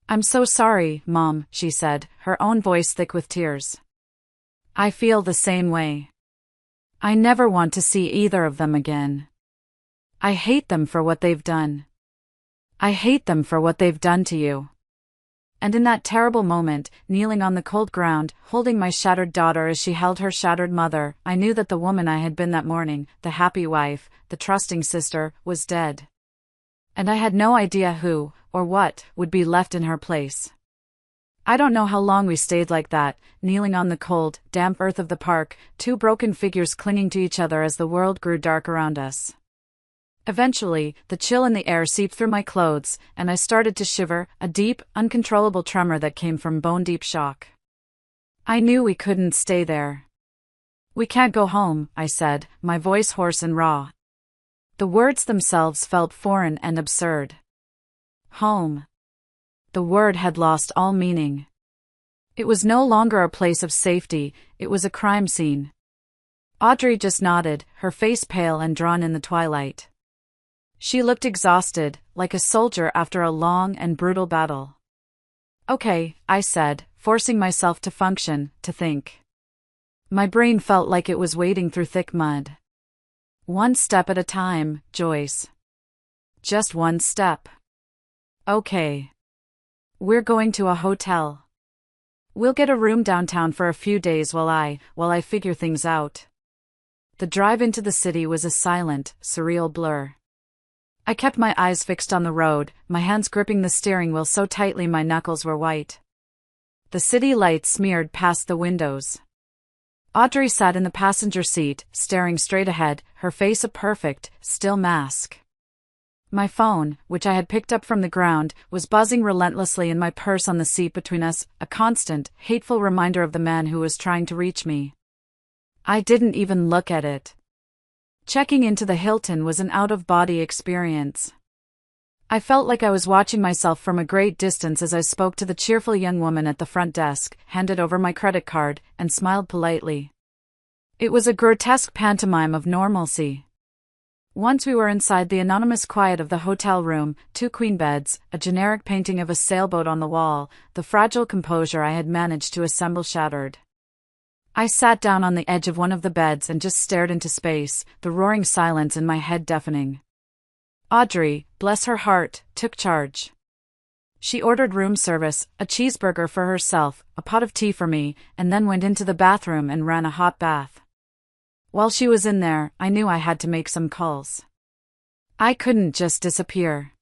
I'm so sorry, Mom, she said, her own voice thick with tears. I feel the same way. I never want to see either of them again. I hate them for what they've done. I hate them for what they've done to you. And in that terrible moment, kneeling on the cold ground, holding my shattered daughter as she held her shattered mother, I knew that the woman I had been that morning, the happy wife, the trusting sister, was dead. And I had no idea who, or what, would be left in her place. I don't know how long we stayed like that, kneeling on the cold, damp earth of the park, two broken figures clinging to each other as the world grew dark around us. Eventually, the chill in the air seeped through my clothes, and I started to shiver, a deep, uncontrollable tremor that came from bone-deep shock. I knew we couldn't stay there. We can't go home, I said, my voice hoarse and raw. The words themselves felt foreign and absurd. Home. The word had lost all meaning. It was no longer a place of safety, it was a crime scene. Audrey just nodded, her face pale and drawn in the twilight. She looked exhausted, like a soldier after a long and brutal battle. Okay, I said, forcing myself to function, to think. My brain felt like it was wading through thick mud. One step at a time, Joyce. Just one step. Okay. We're going to a hotel. We'll get a room downtown for a few days while I figure things out. The drive into the city was a silent, surreal blur. I kept my eyes fixed on the road, my hands gripping the steering wheel so tightly my knuckles were white. The city lights smeared past the windows. Audrey sat in the passenger seat, staring straight ahead, her face a perfect, still mask. My phone, which I had picked up from the ground, was buzzing relentlessly in my purse on the seat between us, a constant, hateful reminder of the man who was trying to reach me. I didn't even look at it. Checking into the Hilton was an out-of-body experience. I felt like I was watching myself from a great distance as I spoke to the cheerful young woman at the front desk, handed over my credit card, and smiled politely. It was a grotesque pantomime of normalcy. Once we were inside the anonymous quiet of the hotel room, 2 queen beds, a generic painting of a sailboat on the wall, the fragile composure I had managed to assemble shattered. I sat down on the edge of one of the beds and just stared into space, the roaring silence in my head deafening. Audrey, bless her heart, took charge. She ordered room service, a cheeseburger for herself, a pot of tea for me, and then went into the bathroom and ran a hot bath. While she was in there, I knew I had to make some calls. I couldn't just disappear.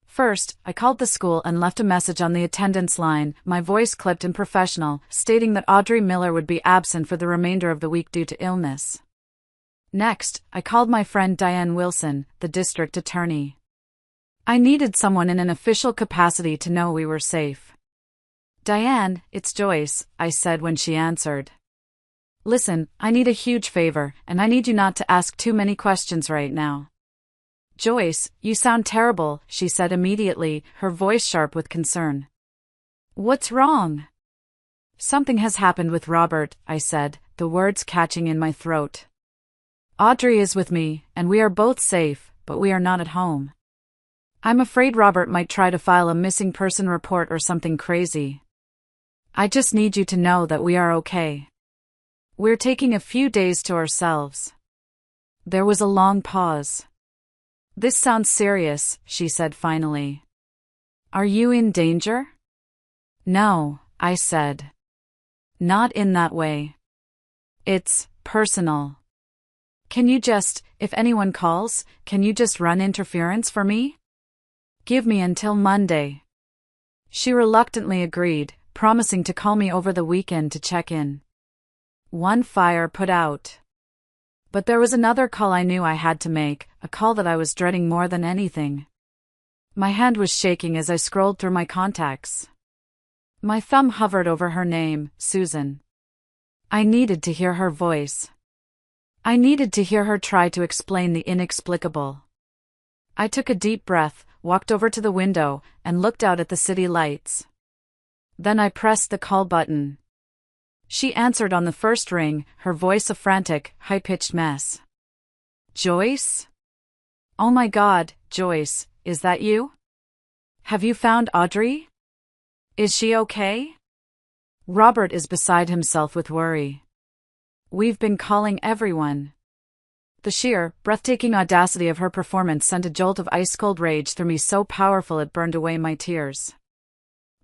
First, I called the school and left a message on the attendance line, my voice clipped and professional, stating that Audrey Miller would be absent for the remainder of the week due to illness. Next, I called my friend Diane Wilson, the district attorney. I needed someone in an official capacity to know we were safe. Diane, it's Joyce, I said when she answered. Listen, I need a huge favor, and I need you not to ask too many questions right now. Joyce, you sound terrible, she said immediately, her voice sharp with concern. What's wrong? Something has happened with Robert, I said, the words catching in my throat. Audrey is with me, and we are both safe, but we are not at home. I'm afraid Robert might try to file a missing person report or something crazy. I just need you to know that we are okay. We're taking a few days to ourselves. There was a long pause. This sounds serious, she said finally. Are you in danger? No, I said. Not in that way. It's personal. Can you just, if anyone calls, can you just run interference for me? Give me until Monday. She reluctantly agreed, promising to call me over the weekend to check in. One fire put out. But there was another call I knew I had to make, a call that I was dreading more than anything. My hand was shaking as I scrolled through my contacts. My thumb hovered over her name, Susan. I needed to hear her voice. I needed to hear her try to explain the inexplicable. I took a deep breath, walked over to the window, and looked out at the city lights. Then I pressed the call button. She answered on the first ring, her voice a frantic, high-pitched mess. Joyce? Oh my God, Joyce, is that you? Have you found Audrey? Is she okay? Robert is beside himself with worry. We've been calling everyone. The sheer, breathtaking audacity of her performance sent a jolt of ice-cold rage through me so powerful it burned away my tears.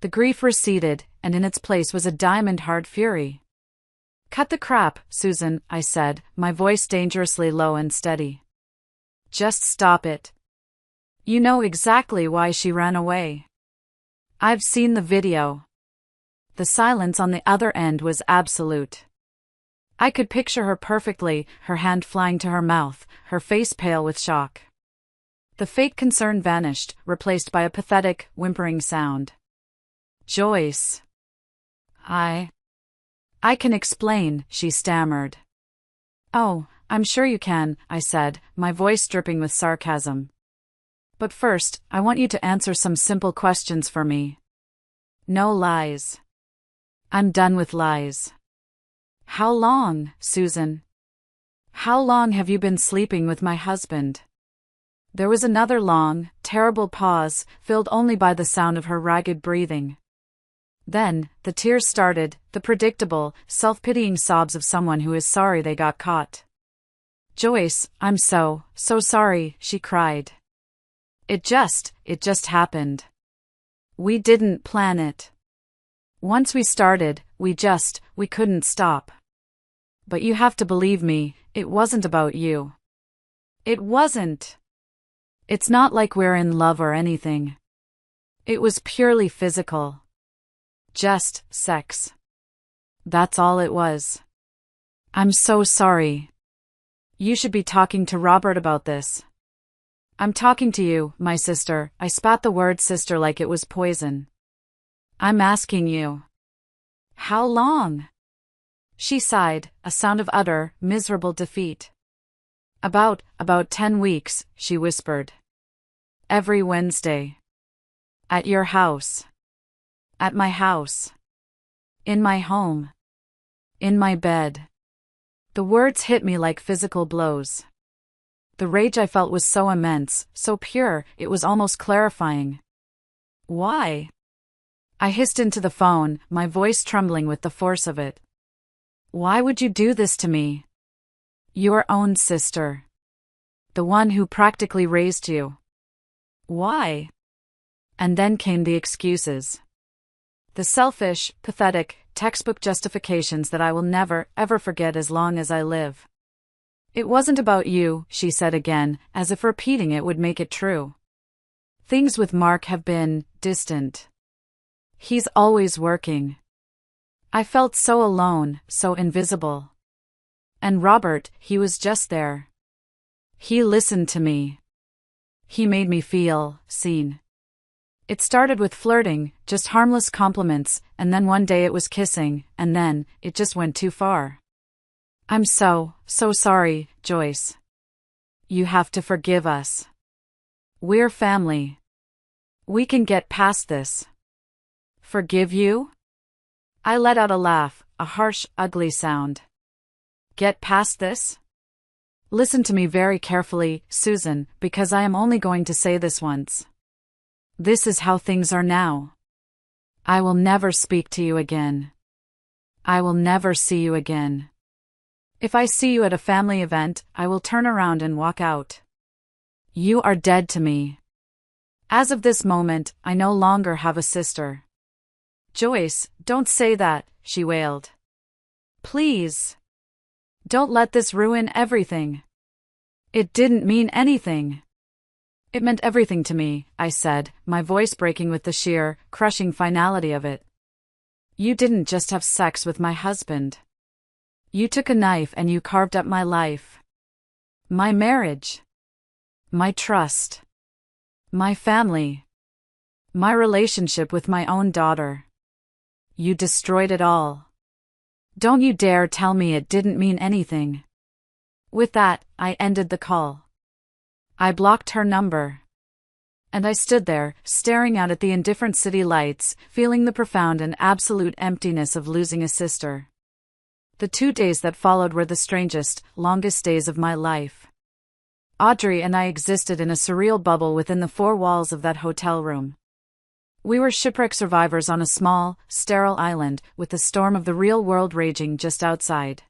The grief receded, and in its place was a diamond-hard fury. Cut the crap, Susan, I said, my voice dangerously low and steady. Just stop it. You know exactly why she ran away. I've seen the video. The silence on the other end was absolute. I could picture her perfectly, her hand flying to her mouth, her face pale with shock. The fake concern vanished, replaced by a pathetic, whimpering sound. Joyce. I can explain, she stammered. Oh, I'm sure you can, I said, my voice dripping with sarcasm. But first, I want you to answer some simple questions for me. No lies. I'm done with lies. How long, Susan? How long have you been sleeping with my husband? There was another long, terrible pause, filled only by the sound of her ragged breathing. Then, the tears started, the predictable, self-pitying sobs of someone who is sorry they got caught. "Joyce, I'm so sorry," she cried. It just happened. We didn't plan it. Once we started, we couldn't stop. But you have to believe me, it wasn't about you. It wasn't. It's not like we're in love or anything. It was purely physical. Just sex. That's all it was. I'm so sorry. You should be talking to Robert about this. I'm talking to you, my sister. I spat the word sister like it was poison. I'm asking you. How long? She sighed, a sound of utter, miserable defeat. About 10 weeks, she whispered. Every Wednesday. At your house. At my house. In my home. In my bed. The words hit me like physical blows. The rage I felt was so immense, so pure, it was almost clarifying. Why? I hissed into the phone, my voice trembling with the force of it. Why would you do this to me? Your own sister. The one who practically raised you. Why? And then came the excuses. The selfish, pathetic, textbook justifications that I will never, ever forget as long as I live. It wasn't about you, she said again, as if repeating it would make it true. Things with Mark have been distant. He's always working. I felt so alone, so invisible. And Robert, he was just there. He listened to me. He made me feel seen. It started with flirting, just harmless compliments, and then one day it was kissing, and then, it just went too far. I'm so sorry, Joyce. You have to forgive us. We're family. We can get past this. Forgive you? I let out a laugh, a harsh, ugly sound. Get past this? Listen to me very carefully, Susan, because I am only going to say this once. This is how things are now. I will never speak to you again. I will never see you again. If I see you at a family event, I will turn around and walk out. You are dead to me. As of this moment, I no longer have a sister. Joyce, don't say that, she wailed. Please. Don't let this ruin everything. It didn't mean anything. It meant everything to me, I said, my voice breaking with the sheer, crushing finality of it. You didn't just have sex with my husband. You took a knife and you carved up my life. My marriage. My trust. My family. My relationship with my own daughter. You destroyed it all. Don't you dare tell me it didn't mean anything. With that, I ended the call. I blocked her number. And I stood there, staring out at the indifferent city lights, feeling the profound and absolute emptiness of losing a sister. The 2 days that followed were the strangest, longest days of my life. Audrey and I existed in a surreal bubble within the 4 walls of that hotel room. We were shipwreck survivors on a small, sterile island, with the storm of the real world raging just outside.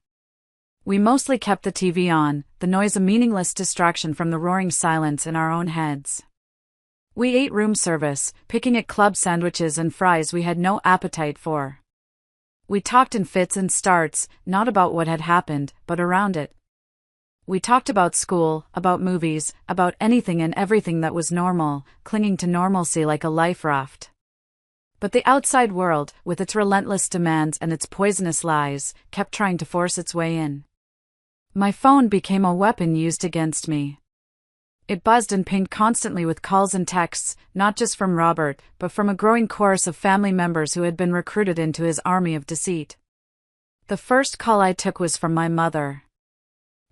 We mostly kept the TV on, the noise a meaningless distraction from the roaring silence in our own heads. We ate room service, picking at club sandwiches and fries we had no appetite for. We talked in fits and starts, not about what had happened, but around it. We talked about school, about movies, about anything and everything that was normal, clinging to normalcy like a life raft. But the outside world, with its relentless demands and its poisonous lies, kept trying to force its way in. My phone became a weapon used against me. It buzzed and pinged constantly with calls and texts, not just from Robert, but from a growing chorus of family members who had been recruited into his army of deceit. The first call I took was from my mother.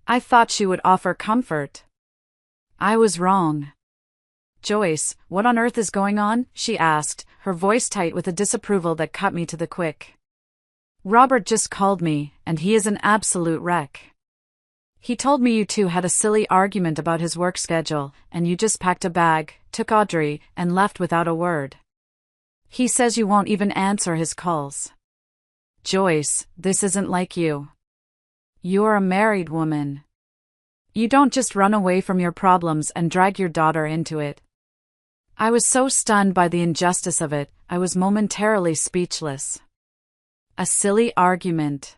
I thought she would offer comfort. I was wrong. Joyce, what on earth is going on? She asked, her voice tight with a disapproval that cut me to the quick. Robert just called me, and he is an absolute wreck. He told me you two had a silly argument about his work schedule, and you just packed a bag, took Audrey, and left without a word. He says you won't even answer his calls. Joyce, this isn't like you. You're a married woman. You don't just run away from your problems and drag your daughter into it. I was so stunned by the injustice of it, I was momentarily speechless. A silly argument.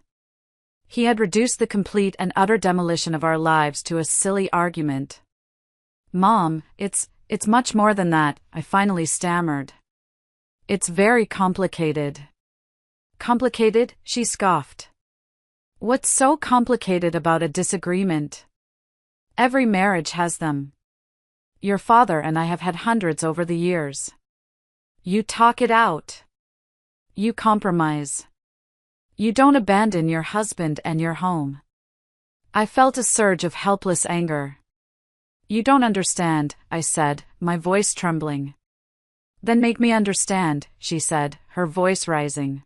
He had reduced the complete and utter demolition of our lives to a silly argument. Mom, it's much more than that, I finally stammered. It's very complicated. Complicated? She scoffed. What's so complicated about a disagreement? Every marriage has them. Your father and I have had hundreds over the years. You talk it out. You compromise. You don't abandon your husband and your home. I felt a surge of helpless anger. You don't understand, I said, my voice trembling. Then make me understand, she said, her voice rising.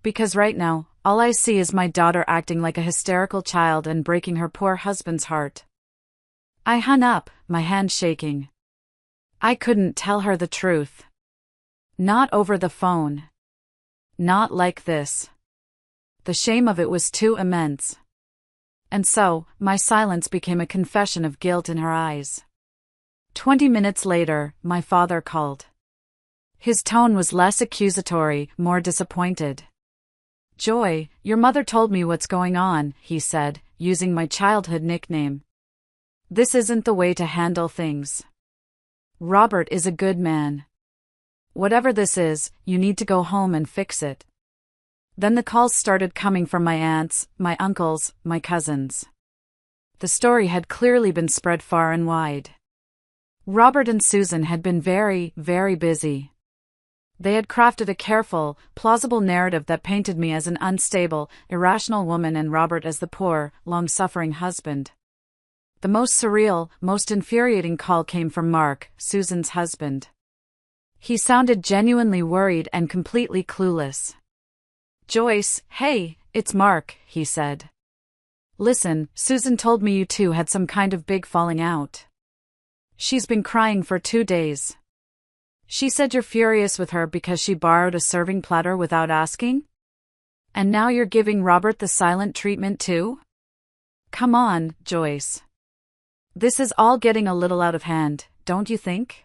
Because right now, all I see is my daughter acting like a hysterical child and breaking her poor husband's heart. I hung up, my hand shaking. I couldn't tell her the truth. Not over the phone. Not like this. The shame of it was too immense. And so, my silence became a confession of guilt in her eyes. 20 minutes later, my father called. His tone was less accusatory, more disappointed. Joy, your mother told me what's going on, he said, using my childhood nickname. This isn't the way to handle things. Robert is a good man. Whatever this is, you need to go home and fix it. Then the calls started coming from my aunts, my uncles, my cousins. The story had clearly been spread far and wide. Robert and Susan had been very, very busy. They had crafted a careful, plausible narrative that painted me as an unstable, irrational woman and Robert as the poor, long-suffering husband. The most surreal, most infuriating call came from Mark, Susan's husband. He sounded genuinely worried and completely clueless. Joyce, hey, it's Mark, he said. Listen, Susan told me you two had some kind of big falling out. She's been crying for 2 days. She said you're furious with her because she borrowed a serving platter without asking? And now you're giving Robert the silent treatment too? Come on, Joyce. This is all getting a little out of hand, don't you think?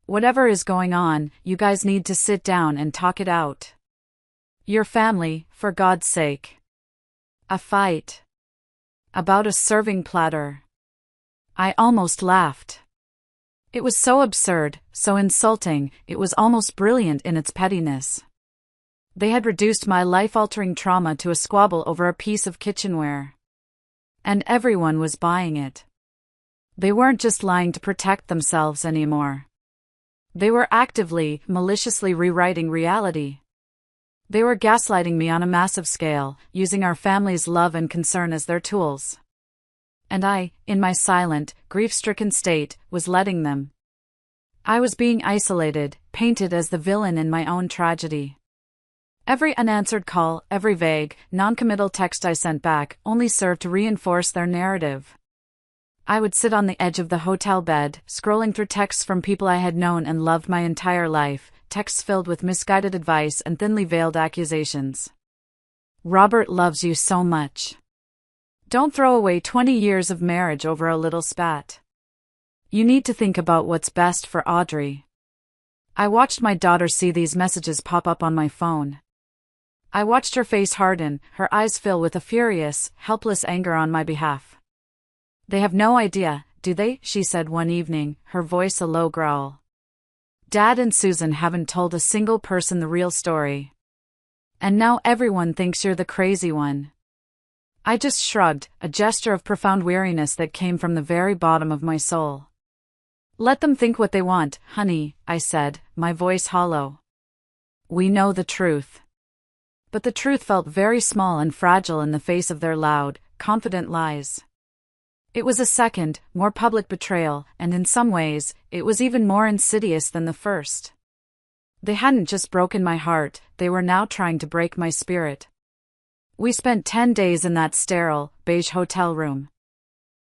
Whatever is going on, you guys need to sit down and talk it out. Your family, for God's sake. A fight. About a serving platter. I almost laughed. It was so absurd, so insulting, it was almost brilliant in its pettiness. They had reduced my life-altering trauma to a squabble over a piece of kitchenware. And everyone was buying it. They weren't just lying to protect themselves anymore. They were actively, maliciously rewriting reality. They were gaslighting me on a massive scale, using our family's love and concern as their tools. And I, in my silent, grief-stricken state, was letting them. I was being isolated, painted as the villain in my own tragedy. Every unanswered call, every vague, non-committal text I sent back only served to reinforce their narrative. I would sit on the edge of the hotel bed, scrolling through texts from people I had known and loved my entire life, texts filled with misguided advice and thinly veiled accusations. Robert loves you so much. Don't throw away 20 years of marriage over a little spat. You need to think about what's best for Audrey. I watched my daughter see these messages pop up on my phone. I watched her face harden, her eyes fill with a furious, helpless anger on my behalf. They have no idea, do they? She said one evening, her voice a low growl. Dad and Susan haven't told a single person the real story. And now everyone thinks you're the crazy one. I just shrugged, a gesture of profound weariness that came from the very bottom of my soul. Let them think what they want, honey, I said, my voice hollow. We know the truth. But the truth felt very small and fragile in the face of their loud, confident lies. It was a second, more public betrayal, and in some ways, it was even more insidious than the first. They hadn't just broken my heart, they were now trying to break my spirit. We spent 10 days in that sterile, beige hotel room.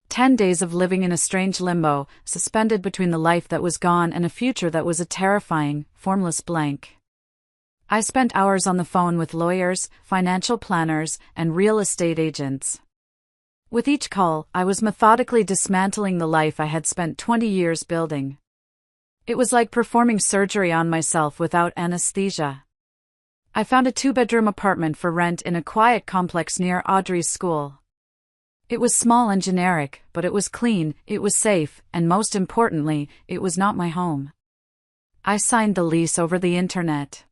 10 days of living in a strange limbo, suspended between the life that was gone and a future that was a terrifying, formless blank. I spent hours on the phone with lawyers, financial planners, and real estate agents. With each call, I was methodically dismantling the life I had spent 20 years building. It was like performing surgery on myself without anesthesia. I found a 2-bedroom apartment for rent in a quiet complex near Audrey's school. It was small and generic, but it was clean, it was safe, and most importantly, it was not my home. I signed the lease over the internet.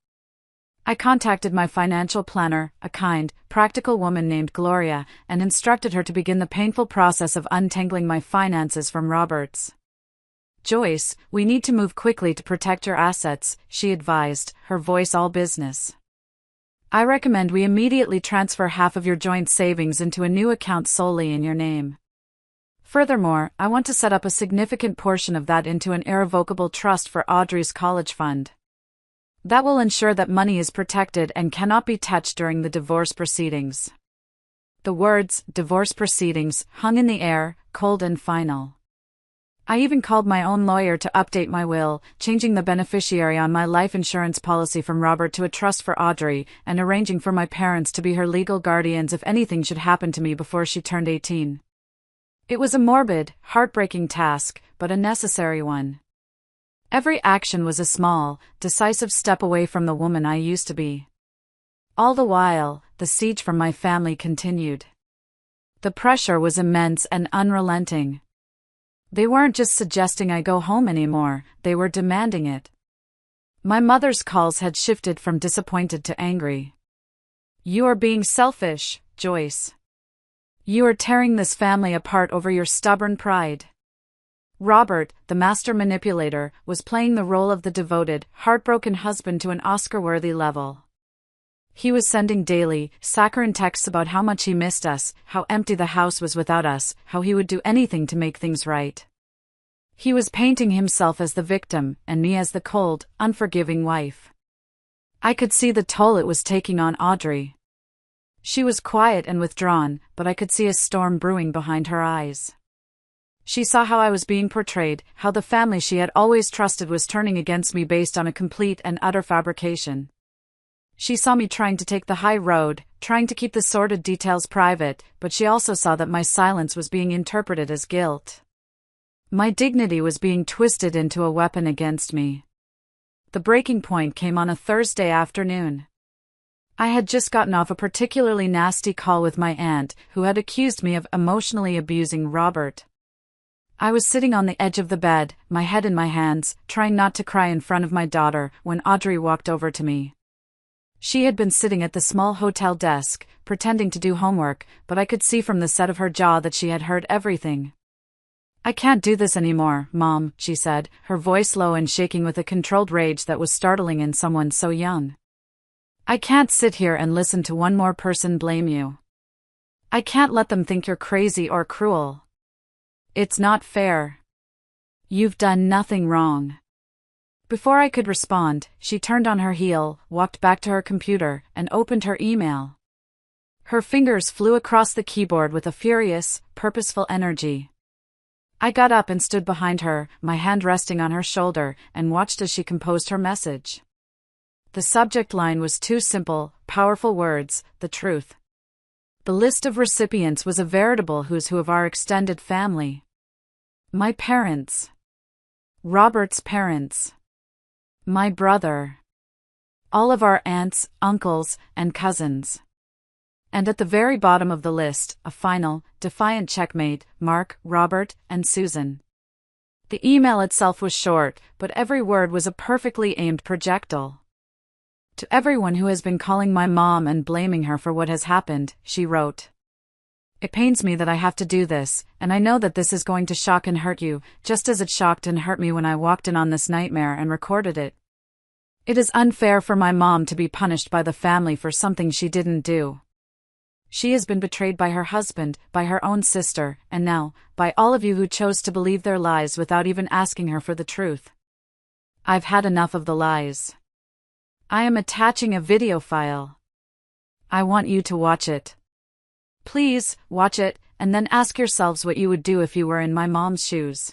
I contacted my financial planner, a kind, practical woman named Gloria, and instructed her to begin the painful process of untangling my finances from Robert's. "Joyce, we need to move quickly to protect your assets," she advised, her voice all business. "I recommend we immediately transfer half of your joint savings into a new account solely in your name. Furthermore, I want to set up a significant portion of that into an irrevocable trust for Audrey's college fund. That will ensure that money is protected and cannot be touched during the divorce proceedings." The words, divorce proceedings, hung in the air, cold and final. I even called my own lawyer to update my will, changing the beneficiary on my life insurance policy from Robert to a trust for Audrey, and arranging for my parents to be her legal guardians if anything should happen to me before she turned 18. It was a morbid, heartbreaking task, but a necessary one. Every action was a small, decisive step away from the woman I used to be. All the while, the siege from my family continued. The pressure was immense and unrelenting. They weren't just suggesting I go home anymore, they were demanding it. My mother's calls had shifted from disappointed to angry. "You are being selfish, Joyce. You are tearing this family apart over your stubborn pride." Robert, the master manipulator, was playing the role of the devoted, heartbroken husband to an Oscar-worthy level. He was sending daily, saccharine texts about how much he missed us, how empty the house was without us, how he would do anything to make things right. He was painting himself as the victim, and me as the cold, unforgiving wife. I could see the toll it was taking on Audrey. She was quiet and withdrawn, but I could see a storm brewing behind her eyes. She saw how I was being portrayed, how the family she had always trusted was turning against me based on a complete and utter fabrication. She saw me trying to take the high road, trying to keep the sordid details private, but she also saw that my silence was being interpreted as guilt. My dignity was being twisted into a weapon against me. The breaking point came on a Thursday afternoon. I had just gotten off a particularly nasty call with my aunt, who had accused me of emotionally abusing Robert. I was sitting on the edge of the bed, my head in my hands, trying not to cry in front of my daughter, when Audrey walked over to me. She had been sitting at the small hotel desk, pretending to do homework, but I could see from the set of her jaw that she had heard everything. "I can't do this anymore, Mom," she said, her voice low and shaking with a controlled rage that was startling in someone so young. "I can't sit here and listen to one more person blame you. I can't let them think you're crazy or cruel. It's not fair. You've done nothing wrong." Before I could respond, she turned on her heel, walked back to her computer, and opened her email. Her fingers flew across the keyboard with a furious, purposeful energy. I got up and stood behind her, my hand resting on her shoulder, and watched as she composed her message. The subject line was two simple, powerful words: the truth. The list of recipients was a veritable who's who of our extended family. My parents. Robert's parents. My brother. All of our aunts, uncles, and cousins. And at the very bottom of the list, a final, defiant checkmate: Mark, Robert, and Susan. The email itself was short, but every word was a perfectly aimed projectile. "To everyone who has been calling my mom and blaming her for what has happened," she wrote. "It pains me that I have to do this, and I know that this is going to shock and hurt you, just as it shocked and hurt me when I walked in on this nightmare and recorded it. It is unfair for my mom to be punished by the family for something she didn't do. She has been betrayed by her husband, by her own sister, and now, by all of you who chose to believe their lies without even asking her for the truth. I've had enough of the lies. I am attaching a video file. I want you to watch it. Please, watch it, and then ask yourselves what you would do if you were in my mom's shoes.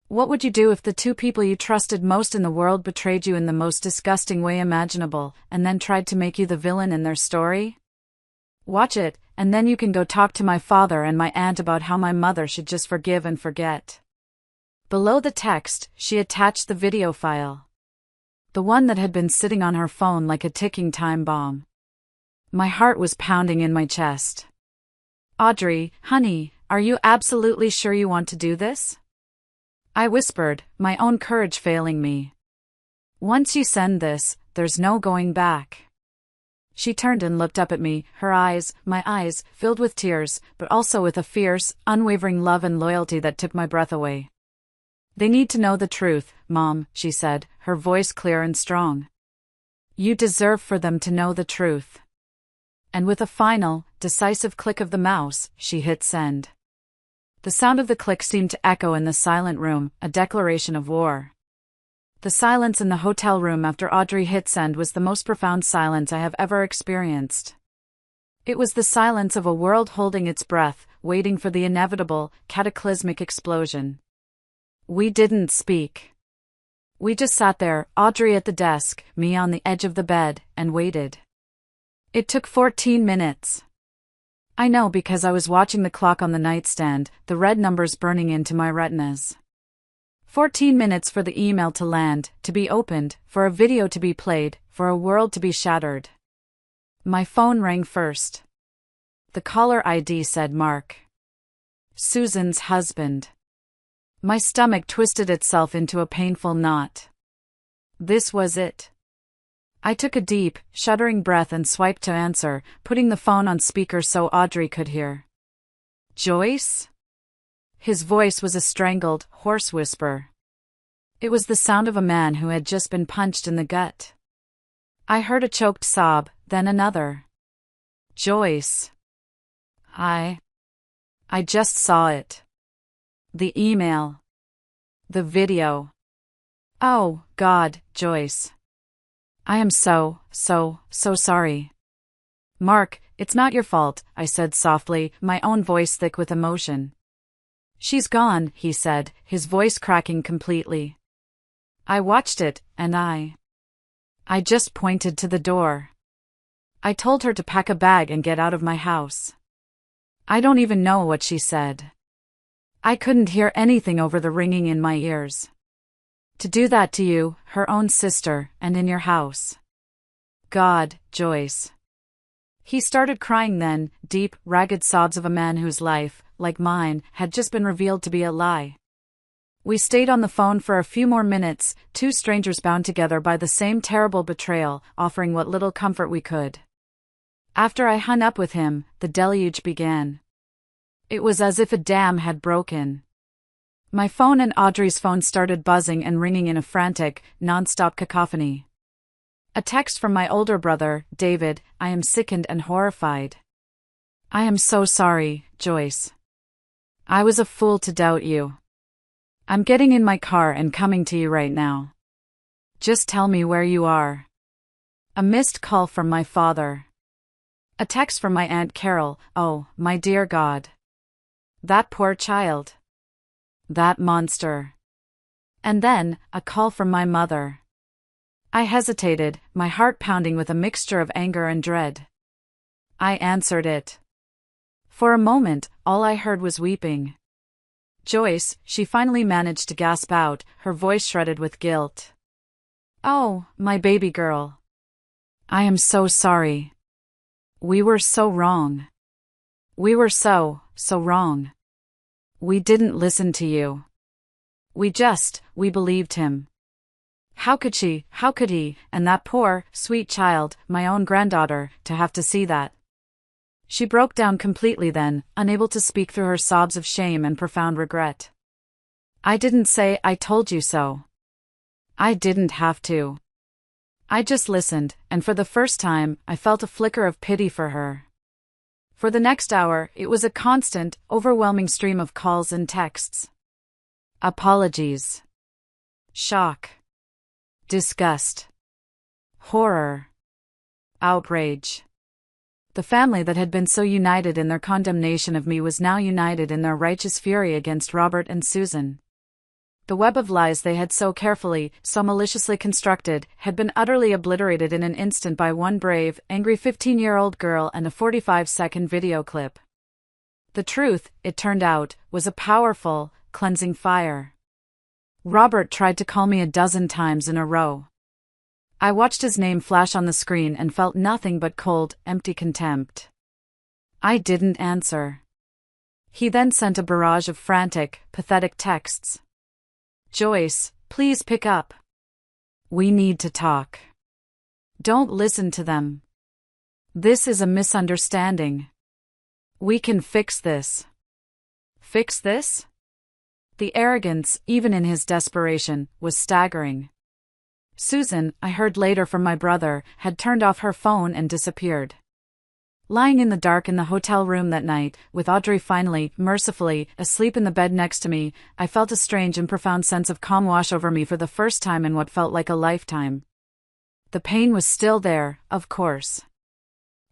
What would you do if the two people you trusted most in the world betrayed you in the most disgusting way imaginable, and then tried to make you the villain in their story? Watch it, and then you can go talk to my father and my aunt about how my mother should just forgive and forget. Below the text, she attached the video file. The one that had been sitting on her phone like a ticking time bomb. My heart was pounding in my chest. Audrey, honey, are you absolutely sure you want to do this? I whispered, my own courage failing me. Once you send this, there's no going back. She turned and looked up at me, her eyes, my eyes, filled with tears, but also with a fierce, unwavering love and loyalty that took my breath away. They need to know the truth, Mom, she said, her voice clear and strong. You deserve for them to know the truth. And with a final, decisive click of the mouse, she hit send. The sound of the click seemed to echo in the silent room, a declaration of war. The silence in the hotel room after Audrey hit send was the most profound silence I have ever experienced. It was the silence of a world holding its breath, waiting for the inevitable, cataclysmic explosion. We didn't speak. We just sat there, Audrey at the desk, me on the edge of the bed, and waited. It took 14 minutes. I know because I was watching the clock on the nightstand, the red numbers burning into my retinas. 14 minutes for the email to land, to be opened, for a video to be played, for a world to be shattered. My phone rang first. The caller ID said Mark. Susan's husband. My stomach twisted itself into a painful knot. This was it. I took a deep, shuddering breath and swiped to answer, putting the phone on speaker so Audrey could hear. Joyce? His voice was a strangled, hoarse whisper. It was the sound of a man who had just been punched in the gut. I heard a choked sob, then another. Joyce. I just saw it. The email. The video. Oh, God, Joyce. I am so sorry. Mark, it's not your fault, I said softly, my own voice thick with emotion. She's gone, he said, his voice cracking completely. I watched it, and I just pointed to the door. I told her to pack a bag and get out of my house. I don't even know what she said. I couldn't hear anything over the ringing in my ears. To do that to you, her own sister, and in your house. God, Joyce. He started crying then, deep, ragged sobs of a man whose life, like mine, had just been revealed to be a lie. We stayed on the phone for a few more minutes, two strangers bound together by the same terrible betrayal, offering what little comfort we could. After I hung up with him, the deluge began. It was as if a dam had broken. My phone and Audrey's phone started buzzing and ringing in a frantic, non-stop cacophony. A text from my older brother, David, I am sickened and horrified. I am so sorry, Joyce. I was a fool to doubt you. I'm getting in my car and coming to you right now. Just tell me where you are. A missed call from my father. A text from my Aunt Carol, oh, my dear God. That poor child. That monster. And then, a call from my mother. I hesitated, my heart pounding with a mixture of anger and dread. I answered it. For a moment, all I heard was weeping. Joyce, she finally managed to gasp out, her voice shredded with guilt. Oh, my baby girl. I am so sorry. We were so wrong. We were so wrong. We didn't listen to you. We believed him. How could she, how could he, and that poor, sweet child, my own granddaughter, to have to see that? She broke down completely then, unable to speak through her sobs of shame and profound regret. I didn't say I told you so. I didn't have to. I just listened, and for the first time, I felt a flicker of pity for her. For the next hour, it was a constant, overwhelming stream of calls and texts. Apologies. Shock. Disgust. Horror. Outrage. The family that had been so united in their condemnation of me was now united in their righteous fury against Robert and Susan. The web of lies they had so carefully, so maliciously constructed, had been utterly obliterated in an instant by one brave, angry 15-year-old girl and a 45-second video clip. The truth, it turned out, was a powerful, cleansing fire. Robert tried to call me a dozen times in a row. I watched his name flash on the screen and felt nothing but cold, empty contempt. I didn't answer. He then sent a barrage of frantic, pathetic texts. "Joyce, please pick up. We need to talk. Don't listen to them. This is a misunderstanding. We can fix this." Fix this? The arrogance, even in his desperation, was staggering. Susan, I heard later from my brother, had turned off her phone and disappeared. Lying in the dark in the hotel room that night, with Audrey finally, mercifully, asleep in the bed next to me, I felt a strange and profound sense of calm wash over me for the first time in what felt like a lifetime. The pain was still there, of course.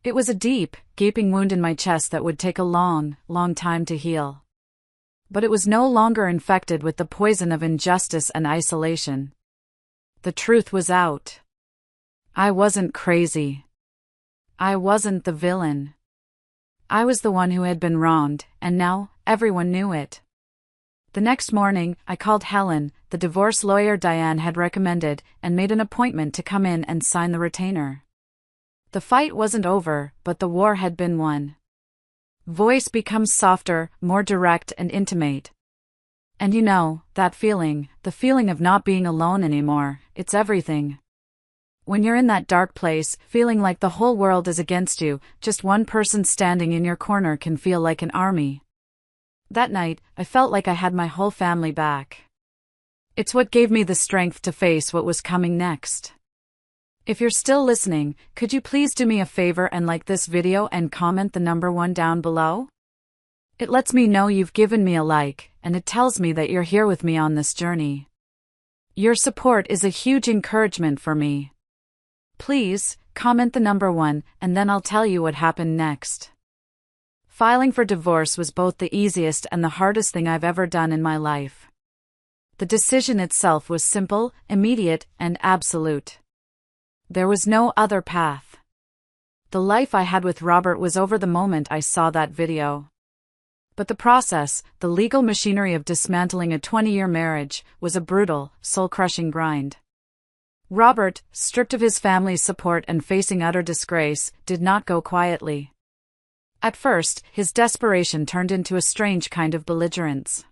It was a deep, gaping wound in my chest that would take a long, long time to heal. But it was no longer infected with the poison of injustice and isolation. The truth was out. I wasn't crazy. I wasn't the villain. I was the one who had been wronged, and now, everyone knew it. The next morning, I called Helen, the divorce lawyer Diane had recommended, and made an appointment to come in and sign the retainer. The fight wasn't over, but the war had been won. Voice becomes softer, more direct and intimate. And you know, that feeling, the feeling of not being alone anymore, it's everything. When you're in that dark place, feeling like the whole world is against you, just one person standing in your corner can feel like an army. That night, I felt like I had my whole family back. It's what gave me the strength to face what was coming next. If you're still listening, could you please do me a favor and like this video and comment the number 1 down below? It lets me know you've given me a like, and it tells me that you're here with me on this journey. Your support is a huge encouragement for me. Please, comment the number 1, and then I'll tell you what happened next. Filing for divorce was both the easiest and the hardest thing I've ever done in my life. The decision itself was simple, immediate, and absolute. There was no other path. The life I had with Robert was over the moment I saw that video. But the process, the legal machinery of dismantling a 20-year marriage, was a brutal, soul-crushing grind. Robert, stripped of his family's support and facing utter disgrace, did not go quietly. At first, his desperation turned into a strange kind of belligerence.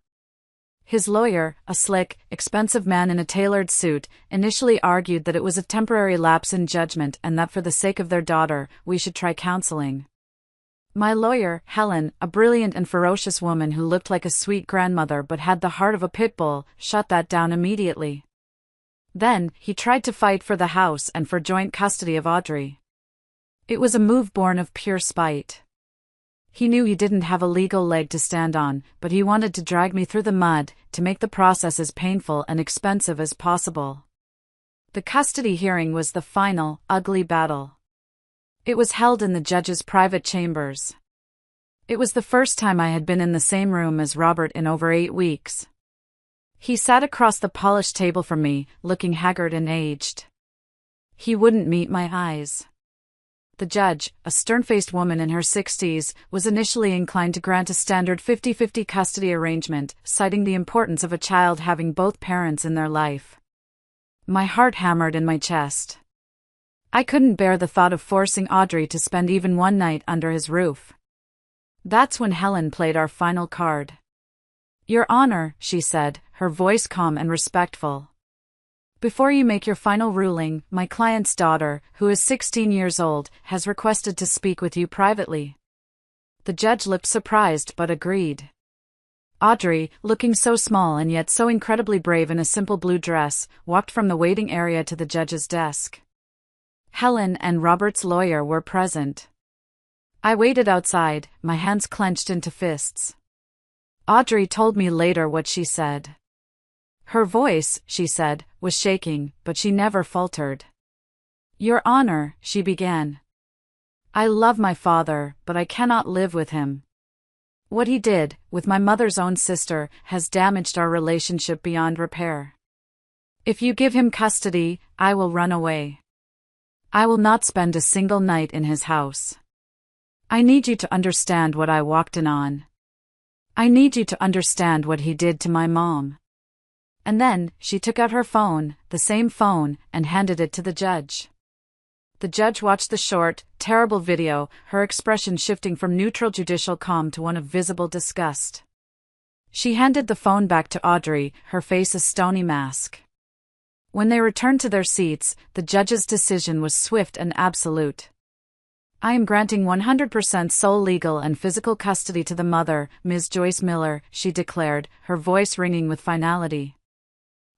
His lawyer, a slick, expensive man in a tailored suit, initially argued that it was a temporary lapse in judgment and that for the sake of their daughter, we should try counseling. My lawyer, Helen, a brilliant and ferocious woman who looked like a sweet grandmother but had the heart of a pit bull, shut that down immediately. Then, he tried to fight for the house and for joint custody of Audrey. It was a move born of pure spite. He knew he didn't have a legal leg to stand on, but he wanted to drag me through the mud, to make the process as painful and expensive as possible. The custody hearing was the final, ugly battle. It was held in the judge's private chambers. It was the first time I had been in the same room as Robert in over 8 weeks. He sat across the polished table from me, looking haggard and aged. He wouldn't meet my eyes. The judge, a stern-faced woman in her 60s, was initially inclined to grant a standard 50-50 custody arrangement, citing the importance of a child having both parents in their life. My heart hammered in my chest. I couldn't bear the thought of forcing Audrey to spend even one night under his roof. That's when Helen played our final card. "Your Honor," she said, her voice calm and respectful. "Before you make your final ruling, my client's daughter, who is 16 years old, has requested to speak with you privately." The judge looked surprised but agreed. Audrey, looking so small and yet so incredibly brave in a simple blue dress, walked from the waiting area to the judge's desk. Helen and Robert's lawyer were present. I waited outside, my hands clenched into fists. Audrey told me later what she said. Her voice, she said, was shaking, but she never faltered. "Your Honor," she began. I love my father, but I cannot live with him. What he did, with my mother's own sister, has damaged our relationship beyond repair. If you give him custody, I will run away. I will not spend a single night in his house. I need you to understand what I walked in on. I need you to understand what he did to my mom. And then, she took out her phone, the same phone, and handed it to the judge. The judge watched the short, terrible video, her expression shifting from neutral judicial calm to one of visible disgust. She handed the phone back to Audrey, her face a stony mask. When they returned to their seats, the judge's decision was swift and absolute. I am granting 100% sole legal and physical custody to the mother, Ms. Joyce Miller, she declared, her voice ringing with finality.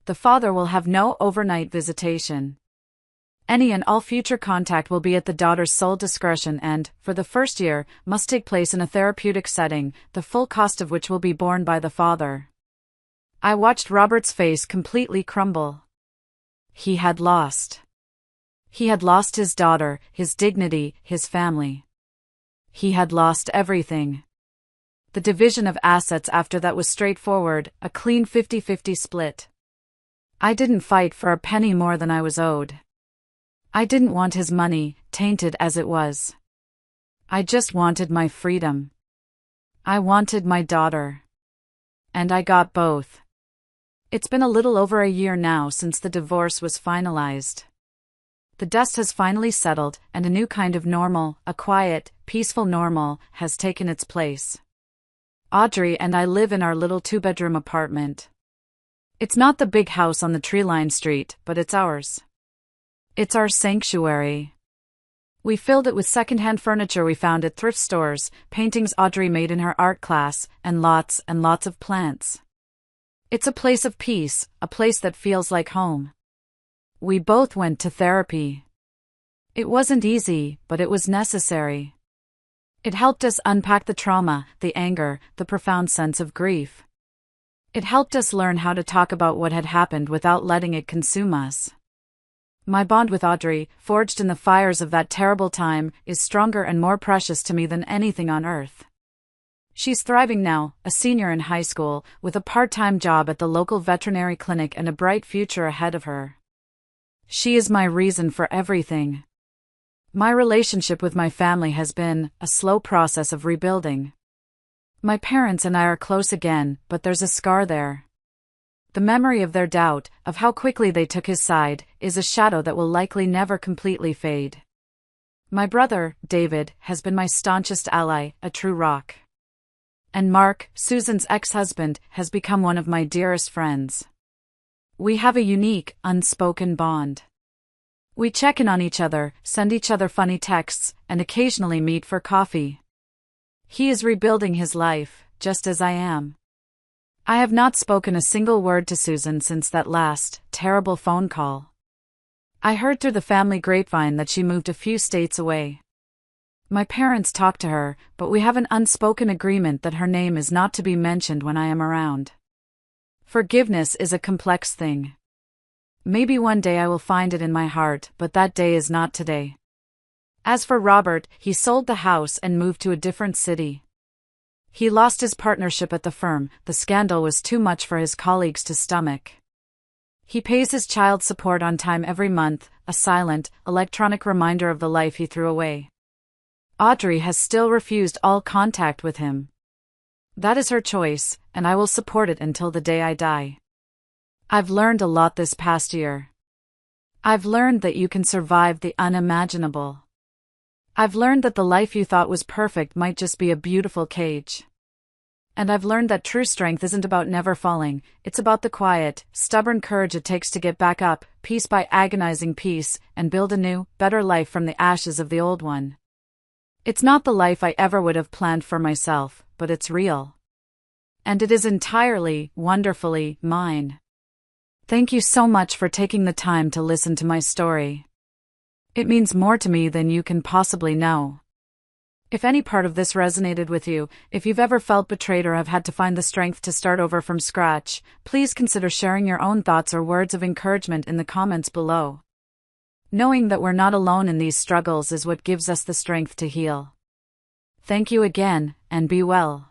The father will have no overnight visitation. Any and all future contact will be at the daughter's sole discretion and, for the first year, must take place in a therapeutic setting, the full cost of which will be borne by the father. I watched Robert's face completely crumble. He had lost. He had lost his daughter, his dignity, his family. He had lost everything. The division of assets after that was straightforward, a clean 50-50 split. I didn't fight for a penny more than I was owed. I didn't want his money, tainted as it was. I just wanted my freedom. I wanted my daughter. And I got both. It's been a little over a year now since the divorce was finalized. The dust has finally settled, and a new kind of normal, a quiet, peaceful normal, has taken its place. Audrey and I live in our little two-bedroom apartment. It's not the big house on the tree-lined street, but it's ours. It's our sanctuary. We filled it with second-hand furniture we found at thrift stores, paintings Audrey made in her art class, and lots of plants. It's a place of peace, a place that feels like home. We both went to therapy. It wasn't easy, but it was necessary. It helped us unpack the trauma, the anger, the profound sense of grief. It helped us learn how to talk about what had happened without letting it consume us. My bond with Audrey, forged in the fires of that terrible time, is stronger and more precious to me than anything on earth. She's thriving now, a senior in high school, with a part-time job at the local veterinary clinic and a bright future ahead of her. She is my reason for everything. My relationship with my family has been a slow process of rebuilding. My parents and I are close again, but there's a scar there. The memory of their doubt, of how quickly they took his side, is a shadow that will likely never completely fade. My brother, David, has been my staunchest ally, a true rock. And Mark, Susan's ex-husband, has become one of my dearest friends. We have a unique, unspoken bond. We check in on each other, send each other funny texts, and occasionally meet for coffee. He is rebuilding his life, just as I am. I have not spoken a single word to Susan since that last, terrible phone call. I heard through the family grapevine that she moved a few states away. My parents talk to her, but we have an unspoken agreement that her name is not to be mentioned when I am around. Forgiveness is a complex thing. Maybe one day I will find it in my heart, but that day is not today. As for Robert, he sold the house and moved to a different city. He lost his partnership at the firm, the scandal was too much for his colleagues to stomach. He pays his child support on time every month, a silent, electronic reminder of the life he threw away. Audrey has still refused all contact with him. That is her choice, and I will support it until the day I die. I've learned a lot this past year. I've learned that you can survive the unimaginable. I've learned that the life you thought was perfect might just be a beautiful cage. And I've learned that true strength isn't about never falling, it's about the quiet, stubborn courage it takes to get back up, piece by agonizing piece, and build a new, better life from the ashes of the old one. It's not the life I ever would have planned for myself, but it's real. And it is entirely, wonderfully, mine. Thank you so much for taking the time to listen to my story. It means more to me than you can possibly know. If any part of this resonated with you, if you've ever felt betrayed or have had to find the strength to start over from scratch, please consider sharing your own thoughts or words of encouragement in the comments below. Knowing that we're not alone in these struggles is what gives us the strength to heal. Thank you again, and be well.